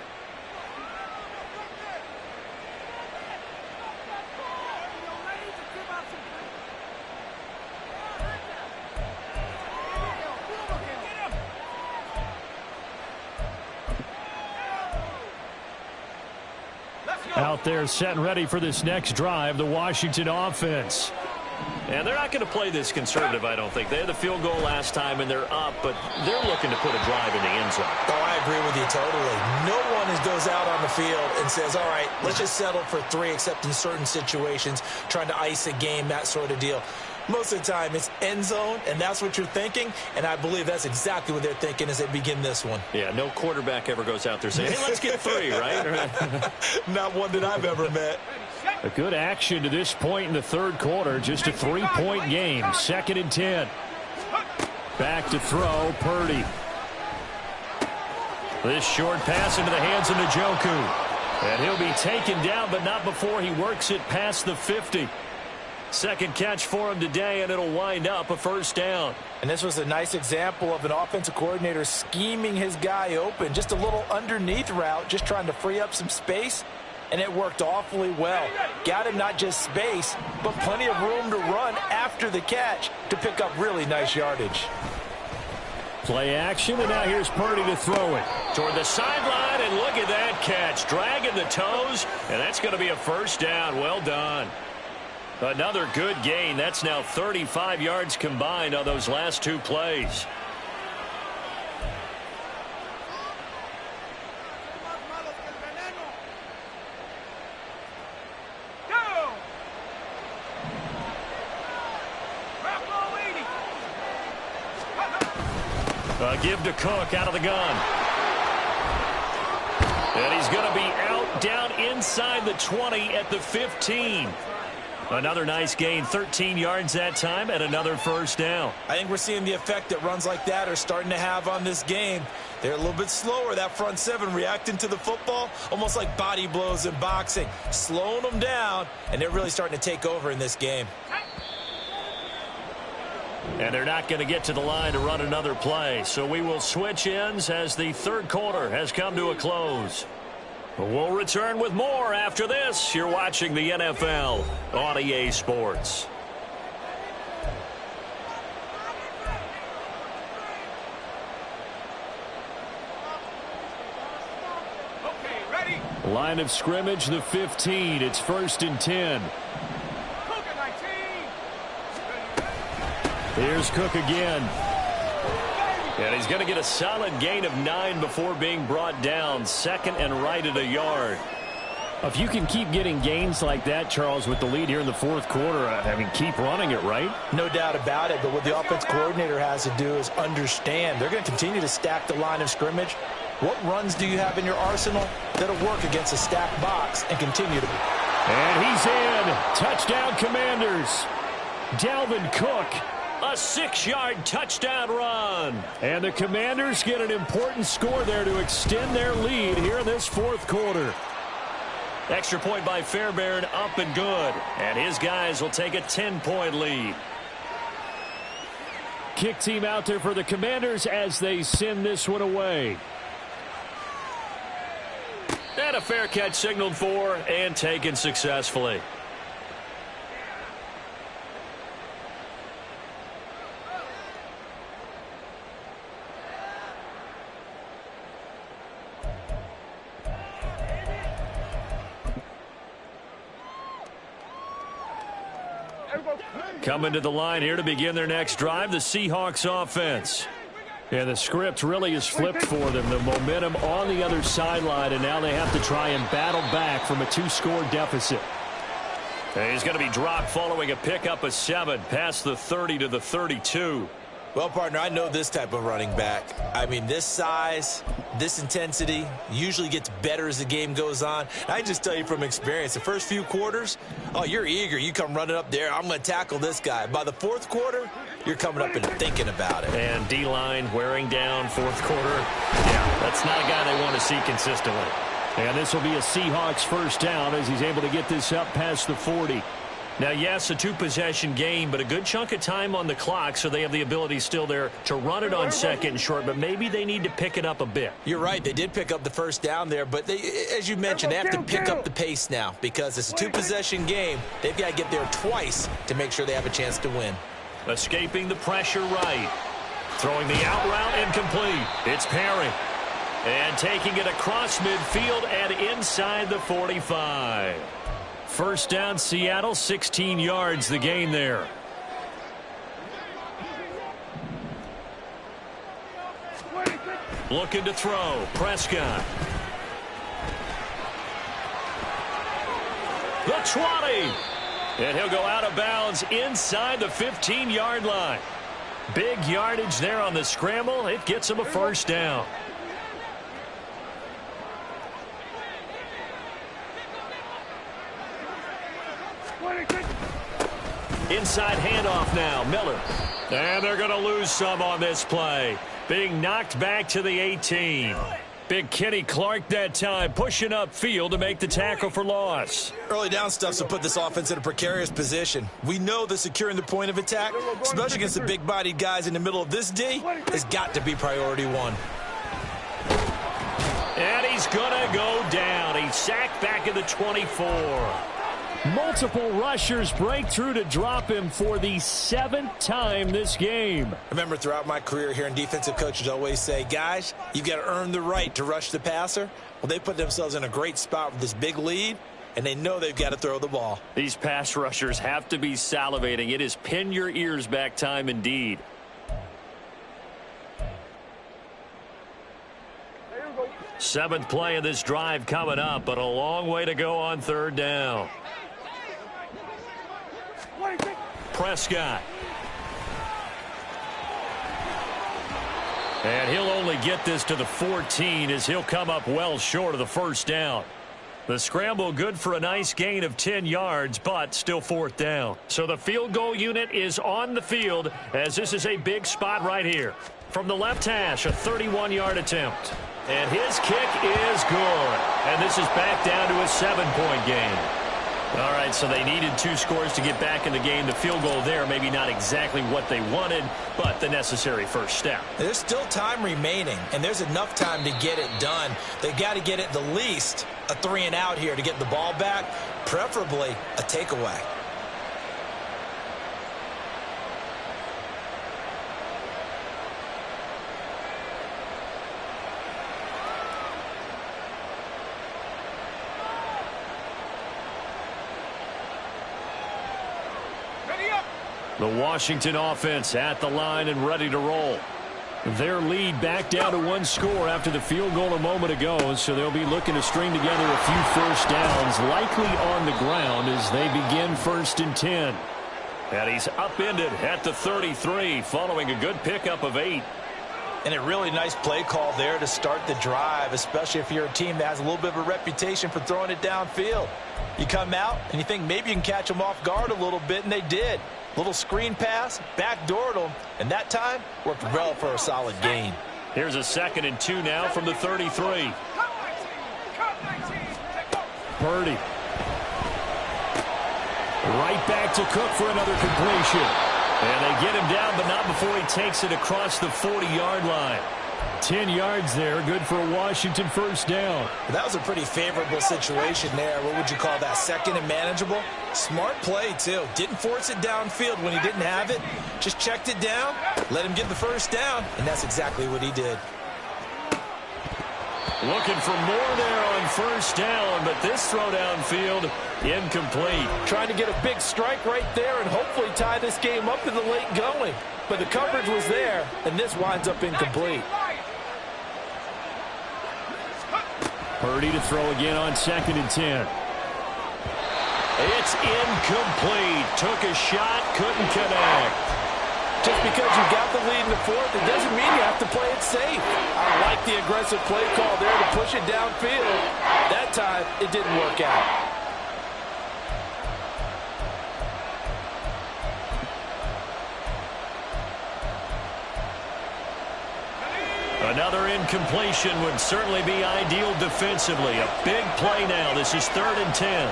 Out there set and ready for this next drive, the Washington offense. And they're not going to play this conservative, I don't think. They had the field goal last time, and they're up, but they're looking to put a drive in the end zone. Oh, I agree with you totally. No one goes out on the field and says, all right, let's just settle for 3, except in certain situations, trying to ice a game, that sort of deal. Most of the time, it's end zone, and that's what you're thinking, and I believe that's exactly what they're thinking as they begin this one. Yeah, no quarterback ever goes out there saying, hey, let's get 3, right? Not one that I've ever met. A good action to this point in the 3rd quarter. Just a 3-point game. 2nd and 10. Back to throw, Purdy. This short pass into the hands of Njoku. And he'll be taken down, but not before he works it past the 50. 2nd catch for him today, and it'll wind up a 1st down. And this was a nice example of an offensive coordinator scheming his guy open. Just a little underneath route, just trying to free up some space. And it worked awfully well. Got him not just space, but plenty of room to run after the catch to pick up really nice yardage. Play action, and now here's Purdy to throw it. Toward the sideline, and look at that catch. Dragging the toes, and that's going to be a 1st down. Well done. Another good gain. That's now 35 yards combined on those last 2 plays. Give to Cook out of the gun. And he's going to be out down inside the 20 at the 15. Another nice gain, 13 yards that time, and another 1st down. I think we're seeing the effect that runs like that are starting to have on this game. They're a little bit slower, that front 7, reacting to the football, almost like body blows in boxing, slowing them down, and they're really starting to take over in this game. And they're not going to get to the line to run another play. So we will switch ends as the 3rd quarter has come to a close. We'll return with more after this. You're watching the NFL on EA Sports. Line of scrimmage, the 15. It's 1st and 10. Here's Cook again. And he's going to get a solid gain of 9 before being brought down. 2nd and right at a yard. If you can keep getting gains like that, Charles, with the lead here in the 4th quarter, I mean, keep running it, right? No doubt about it, but what the offense coordinator has to do is understand. They're going to continue to stack the line of scrimmage. What runs do you have in your arsenal that'll work against a stacked box and continue to... And he's in. Touchdown, Commanders. Dalvin Cook. A 6-yard touchdown run. And the Commanders get an important score there to extend their lead here in this 4th quarter. Extra point by Fairbairn, up and good. And his guys will take a 10-point lead. Kick team out there for the Commanders as they send this one away. And a fair catch signaled for and taken successfully. Coming to the line here to begin their next drive, the Seahawks offense. And the script really is flipped for them. The momentum on the other sideline, and now they have to try and battle back from a 2-score deficit. And he's going to be dropped following a pickup of 7 past the 30 to the 32. Well, partner, I know this type of running back. I mean, this size, this intensity usually gets better as the game goes on. I just tell you from experience, the first few quarters, oh, you're eager. You come running up there, I'm going to tackle this guy. By the fourth quarter, you're coming up and thinking about it. And D-line wearing down fourth quarter. Yeah, that's not a guy they want to see consistently. And this will be a Seahawks first down as he's able to get this up past the 40. Now, yes, a 2-possession game, but a good chunk of time on the clock, so they have the ability still there to run it on second and short, but maybe they need to pick it up a bit. You're right. They did pick up the first down there, but they, as you mentioned, they have to pick up the pace now because it's a 2-possession game. They've got to get there twice to make sure they have a chance to win. Escaping the pressure right. Throwing the out route incomplete. It's Perry. And taking it across midfield and inside the 45. First down, Seattle, 16 yards the gain there. Looking to throw. Prescott. The 20. And he'll go out of bounds inside the 15-yard line. Big yardage there on the scramble. It gets him a first down. Inside handoff now, Miller. And they're going to lose some on this play. Being knocked back to the 18. Big Kenny Clark that time, pushing upfield to make the tackle for loss. Early down stuff to put this offense in a precarious position. We know that securing the point of attack, especially against the big-bodied guys in the middle of this D, has got to be priority one. And he's going to go down. He's sacked back at the 24. Multiple rushers break through to drop him for the 7th time this game. Remember, throughout my career here in defensive coaches always say, guys, you've got to earn the right to rush the passer. Well, they put themselves in a great spot with this big lead, and they know they've got to throw the ball. These pass rushers have to be salivating. It is pin your ears back time indeed. Seventh play of this drive coming up, but a long way to go on third down. Prescott. And he'll only get this to the 14 as he'll come up well short of the first down. The scramble good for a nice gain of 10 yards, but still fourth down. So the field goal unit is on the field as this is a big spot right here. From the left hash, a 31-yard attempt. And his kick is good. And this is back down to a 7-point game. All right, so they needed 2 scores to get back in the game. The field goal there, maybe not exactly what they wanted, but the necessary first step. There's still time remaining, and there's enough time to get it done. They've got to get at the least a 3-and-out here to get the ball back, preferably a takeaway. The Washington offense at the line and ready to roll. Their lead back down to 1 score after the field goal a moment ago, so they'll be looking to string together a few first downs, likely on the ground as they begin 1st and 10. And he's upended at the 33 following a good pickup of 8. And a really nice play call there to start the drive, especially if you're a team that has a little bit of a reputation for throwing it downfield. You come out and you think maybe you can catch them off guard a little bit, and they did. Little screen pass, backdoored them, and that time worked well for a solid gain. Here's a 2nd and 2 now from the 33. Purdy. Right back to Cook for another completion. And they get him down, but not before he takes it across the 40-yard line. 10 yards there, good for a Washington first down. That was a pretty favorable situation there. What would you call that, 2nd and manageable? Smart play, too. Didn't force it downfield when he didn't have it. Just checked it down, let him get the first down, and that's exactly what he did. Looking for more there on first down, but this throw downfield incomplete. Trying to get a big strike right there and hopefully tie this game up in the late going. But the coverage was there, and this winds up incomplete. Purdy to throw again on 2nd and 10. It's incomplete. Took a shot, couldn't connect. Just because you got the lead in the fourth, it doesn't mean you have to play it safe. I like the aggressive play call there to push it downfield. That time, it didn't work out. Another incompletion would certainly be ideal defensively. A big play now. This is 3rd and 10.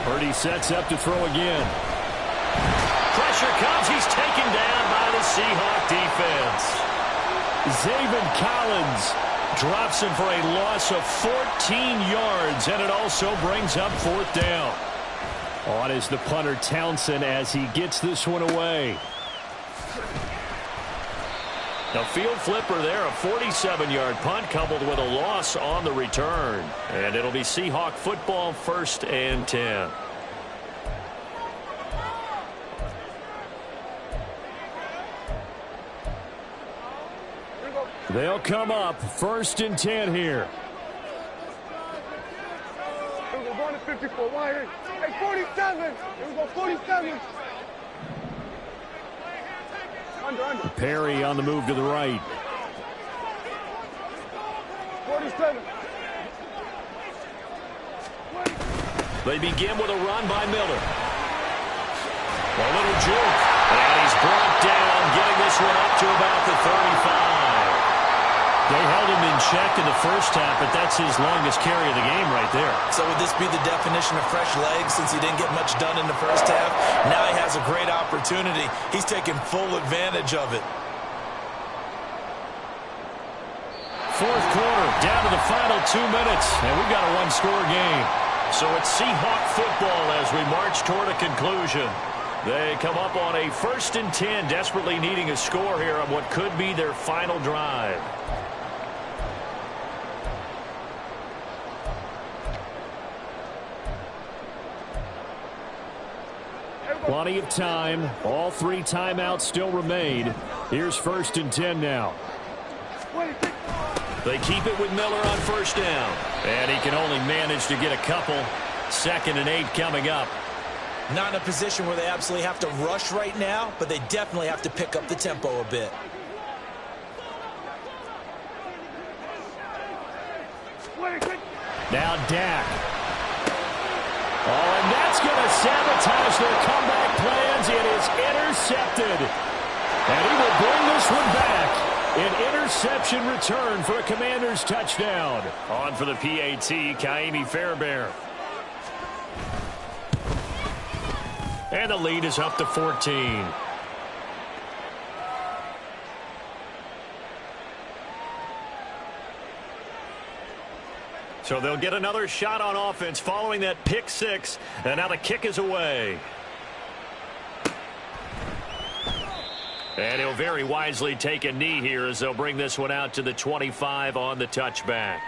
Purdy sets up to throw again. Pressure comes. He's taken down by the Seahawk defense. Zaven Collins Drops him for a loss of 14 yards, and it also brings up 4th down. On is the punter Townsend as he gets this one away. A field flipper there, a 47-yard punt coupled with a loss on the return. And it'll be Seahawk football, 1st and 10. They'll come up 1st and 10 here. Here we go, going to 54. Why? Hey, 47. Here we go, 47. Under. Perry on the move to the right. 47. They begin with a run by Miller. A little juke. And he's brought down, getting this one up to about the 35. They held him in check in the first half, but that's his longest carry of the game right there. So would this be the definition of fresh legs since he didn't get much done in the first half? Now he has a great opportunity. He's taking full advantage of it. 4th quarter, down to the final 2 minutes, and we've got a one-score game. So it's Seahawk football as we march toward a conclusion. They come up on a 1st and 10, desperately needing a score here on what could be their final drive. Plenty of time. All 3 timeouts still remain. Here's 1st and 10 now. They keep it with Miller on 1st down. And he can only manage to get a couple. 2nd and 8 coming up. Not in a position where they absolutely have to rush right now, but they definitely have to pick up the tempo a bit. Now Dak. Oh, and that's going to sabotage their comeback plans. It is intercepted. And he will bring this one back. An interception return for a Commanders touchdown. On for the PAT, Kaimi Fairbairn. And the lead is up to 14. So they'll get another shot on offense following that pick 6. And now the kick is away. And he'll very wisely take a knee here as they'll bring this one out to the 25 on the touchback.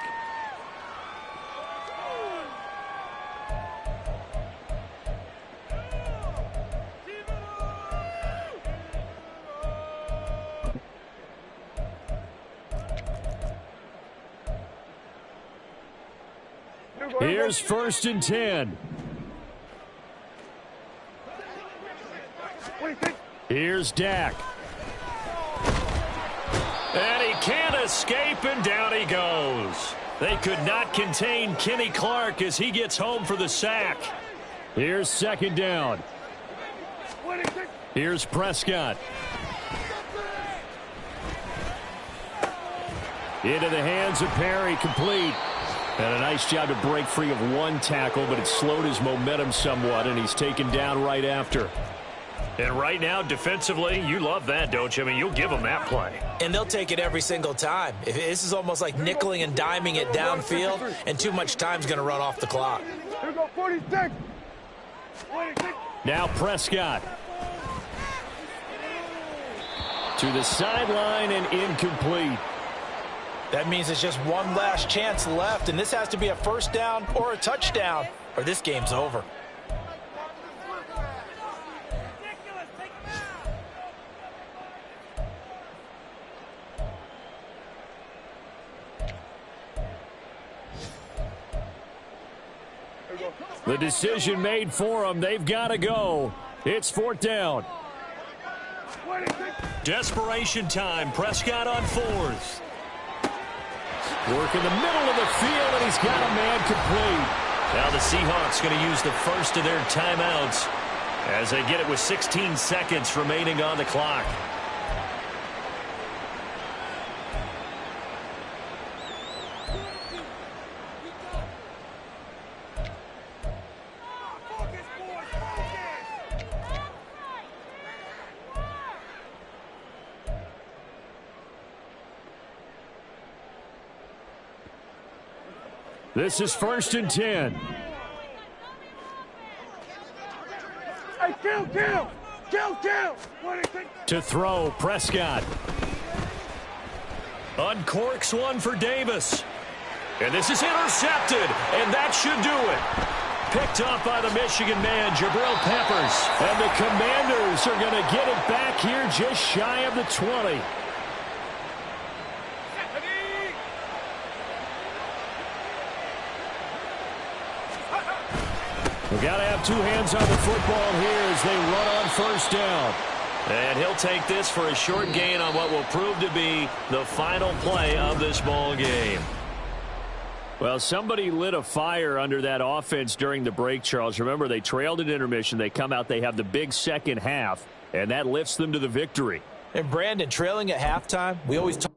Here's 1st and 10. Here's Dak. And he can't escape, and down he goes. They could not contain Kenny Clark as he gets home for the sack. Here's 2nd down. Here's Prescott. Into the hands of Perry, complete. And a nice job to break free of one tackle, but it slowed his momentum somewhat, and he's taken down right after. And right now, defensively, you love that, don't you? I mean, you'll give them that play. And they'll take it every single time. This is almost like nickeling and diming it downfield, and too much time's going to run off the clock. Here we go, 46. Now Prescott. To the sideline and incomplete. That means it's just one last chance left, and this has to be a first down or a touchdown, or this game's over. The decision made for them. They've got to go. It's fourth down. Desperation time. Prescott on fourth. Work in the middle of the field, and he's got a man complete. Now the Seahawks going to use the first of their timeouts as they get it with 16 seconds remaining on the clock. This is 1st and 10. Hey, kill. To throw, Prescott. Uncorks one for Davis. And this is intercepted, and that should do it. Picked up by the Michigan man, Jabril Peppers. And the Commanders are going to get it back here just shy of the 20. We've got to have two hands on the football here as they run on first down. And he'll take this for a short gain on what will prove to be the final play of this ball game. Well, somebody lit a fire under that offense during the break, Charles. Remember, they trailed at intermission. They come out, they have the big second half, and that lifts them to the victory. And Brandon, trailing at halftime, we always talk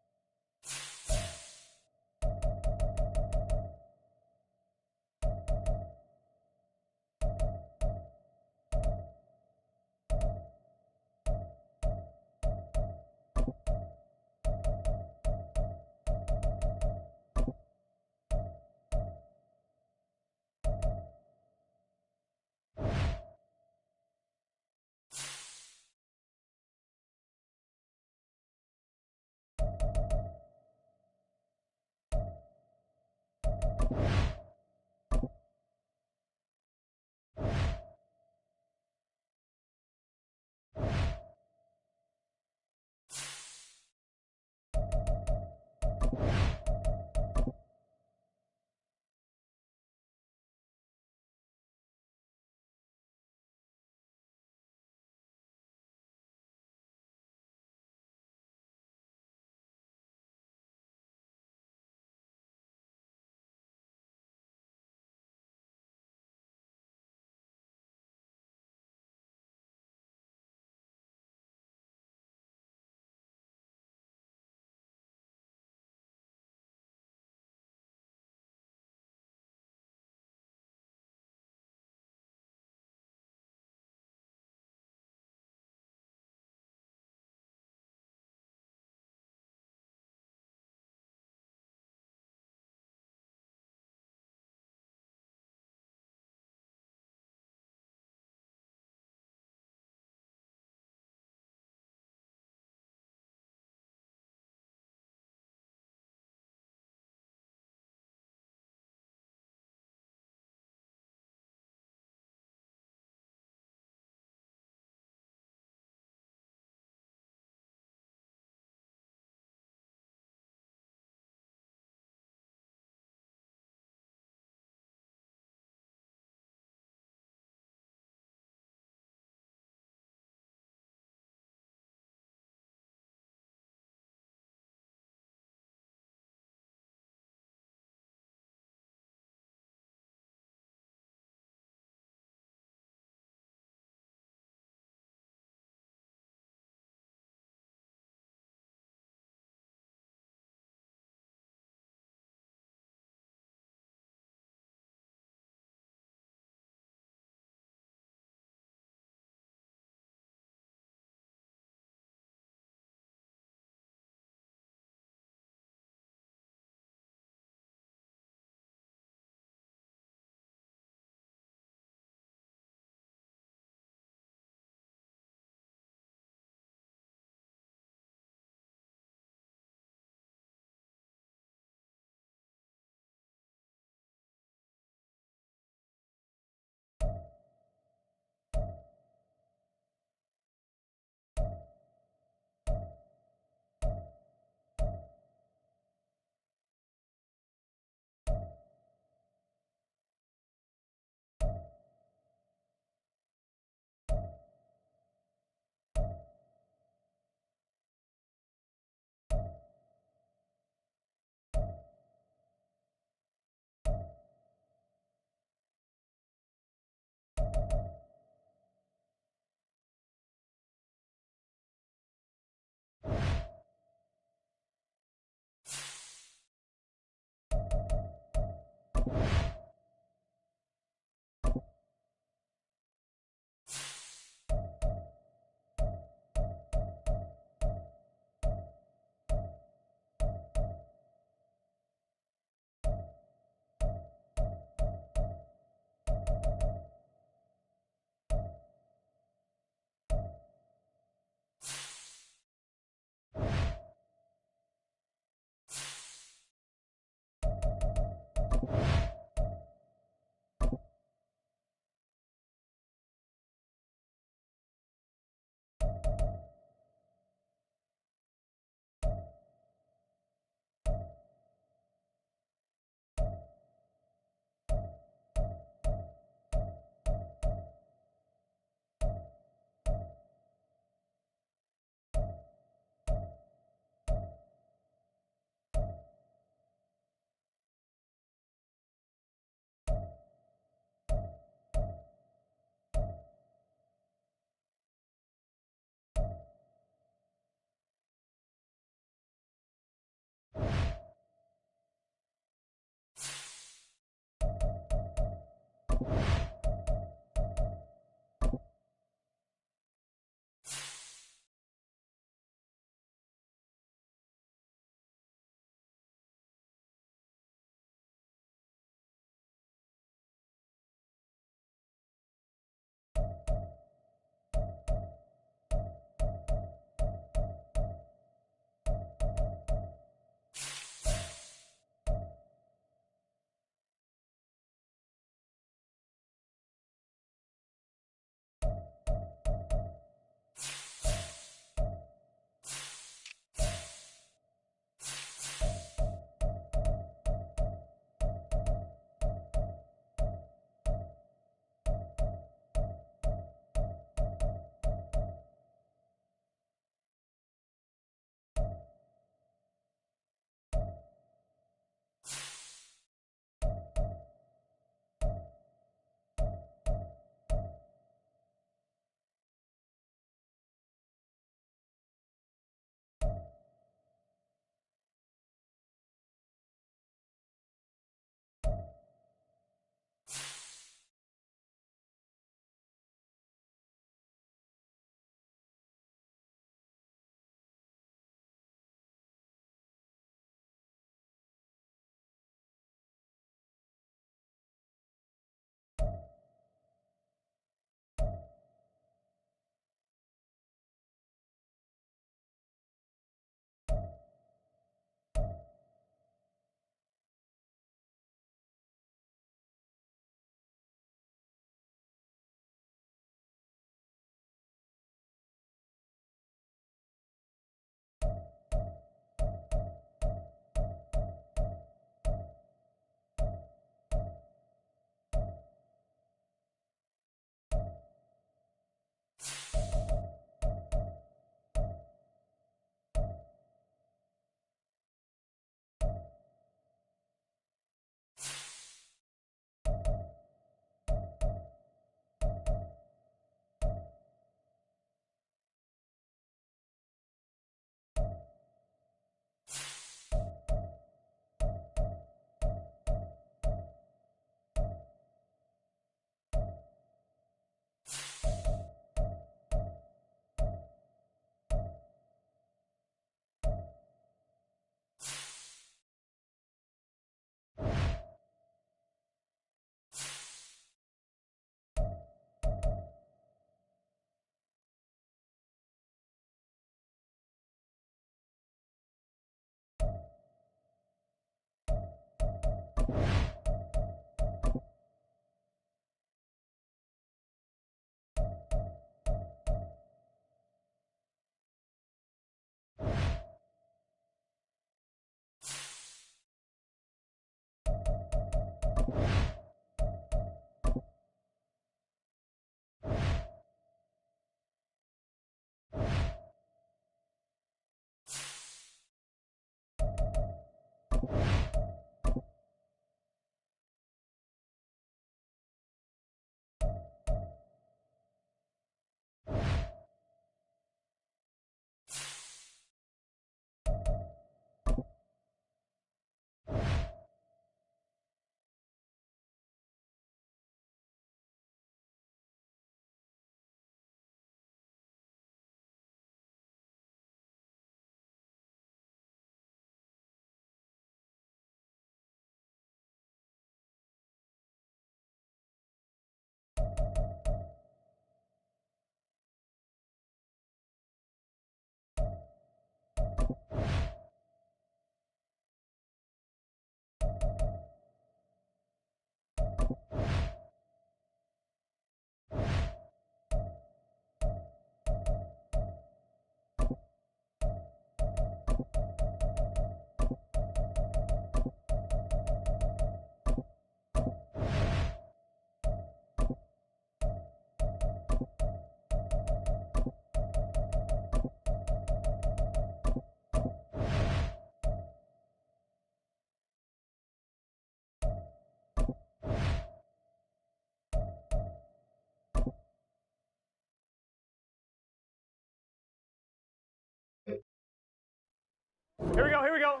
Here we go, here we go.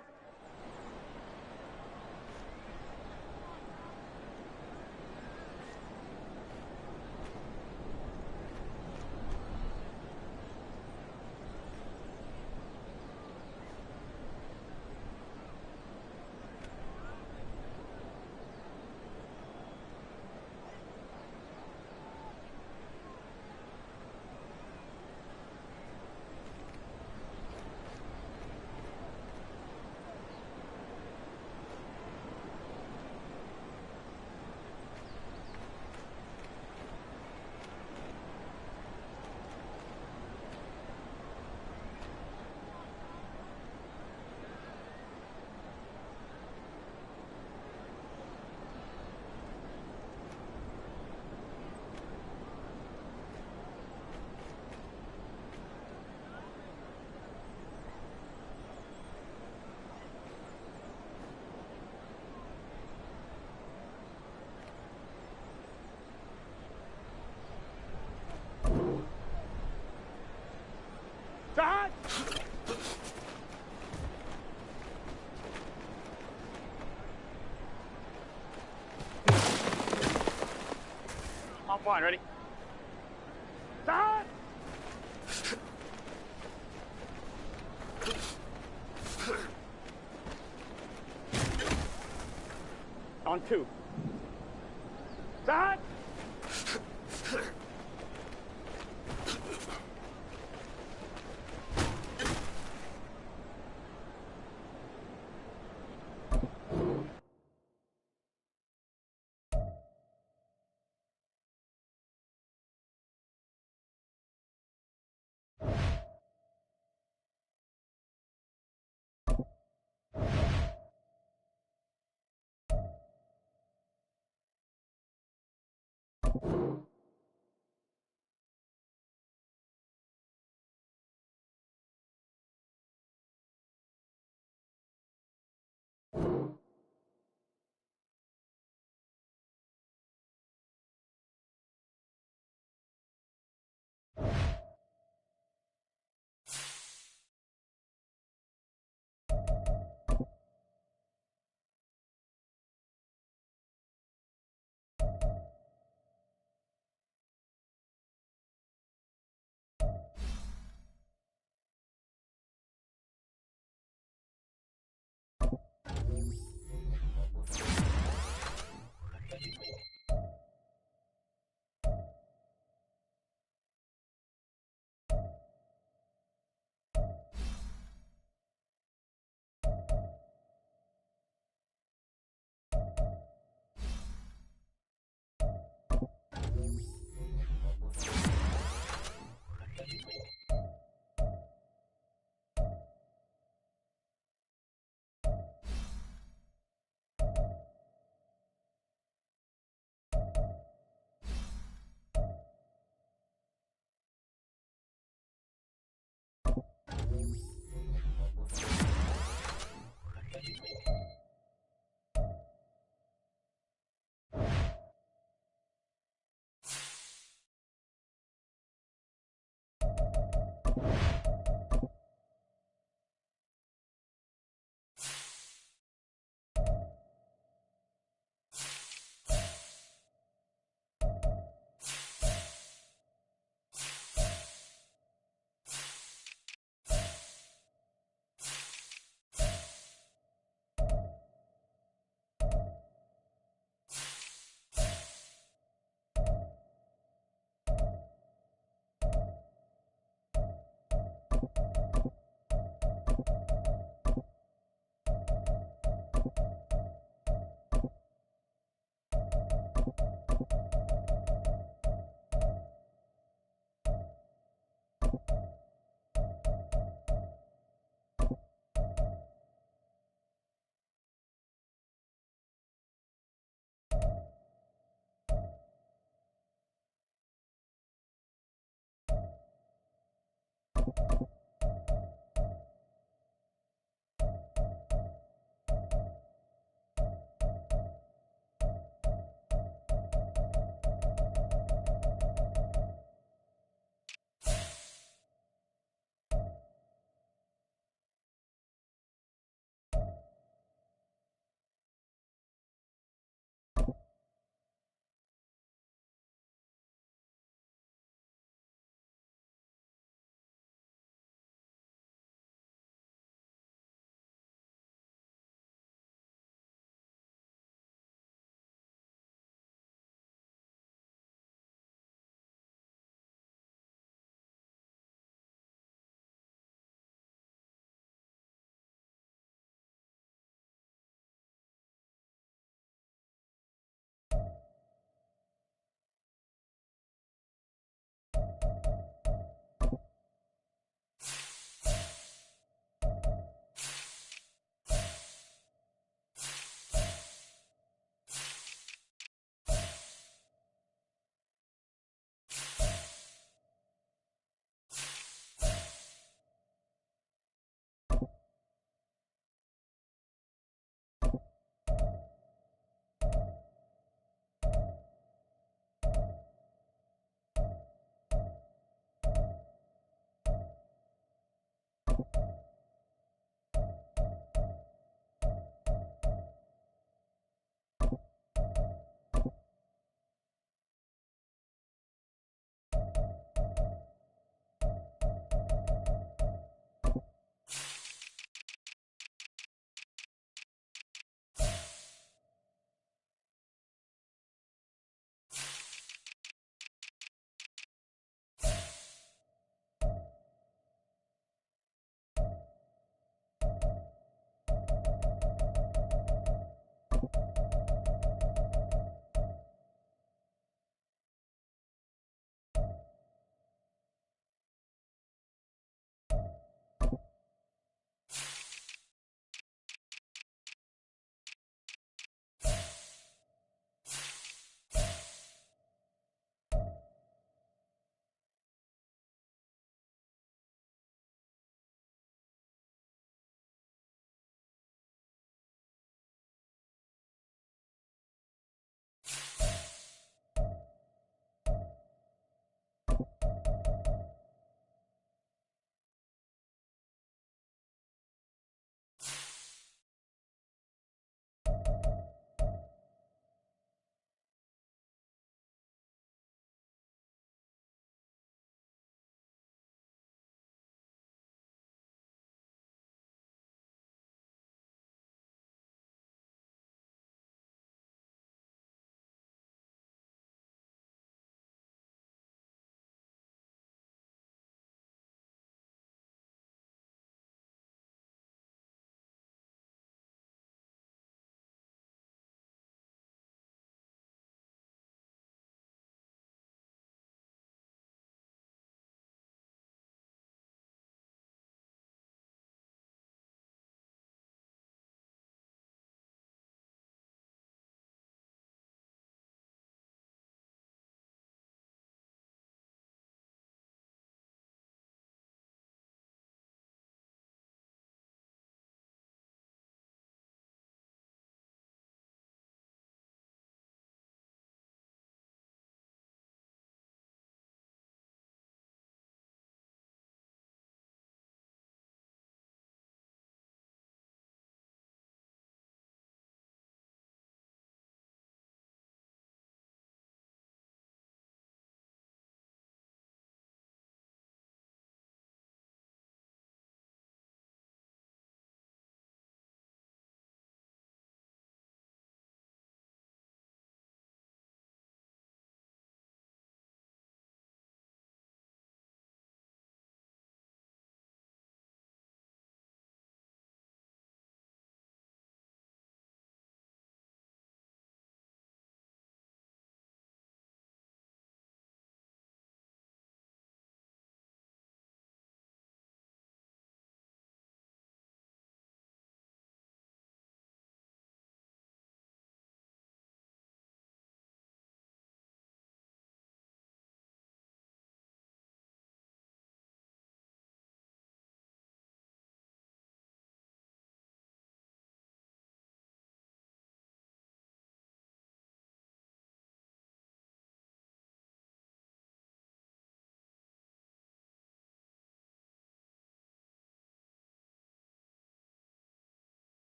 Side. I'm fine, ready? Side. On two. Side.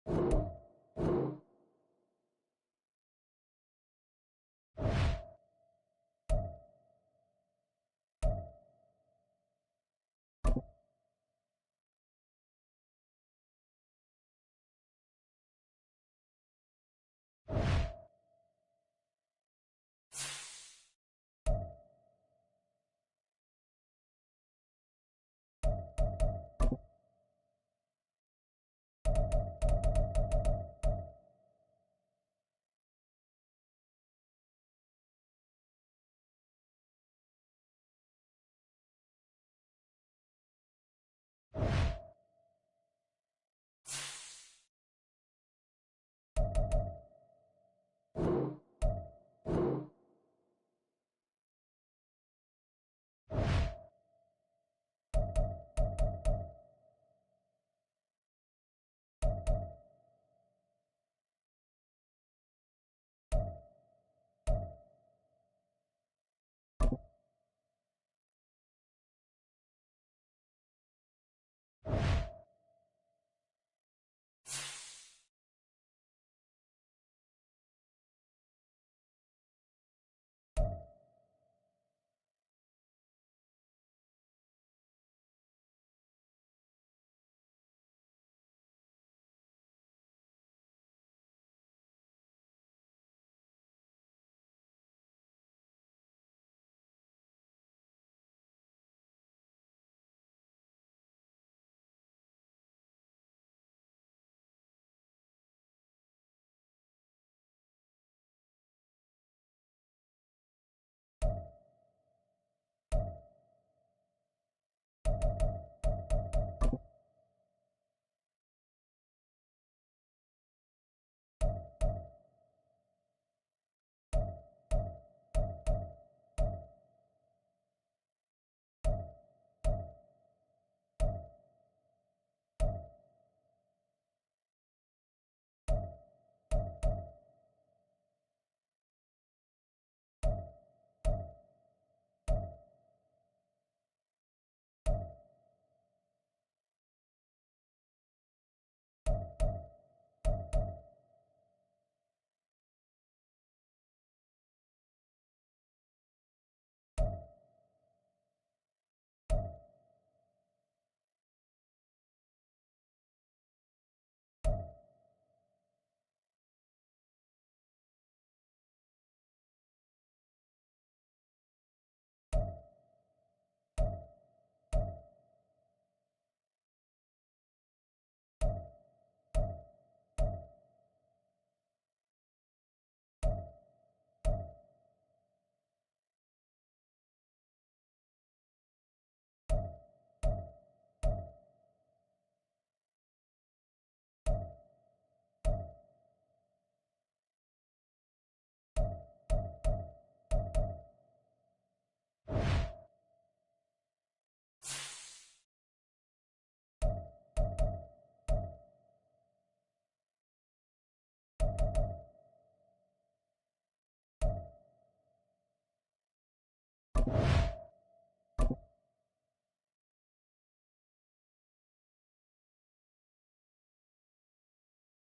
1.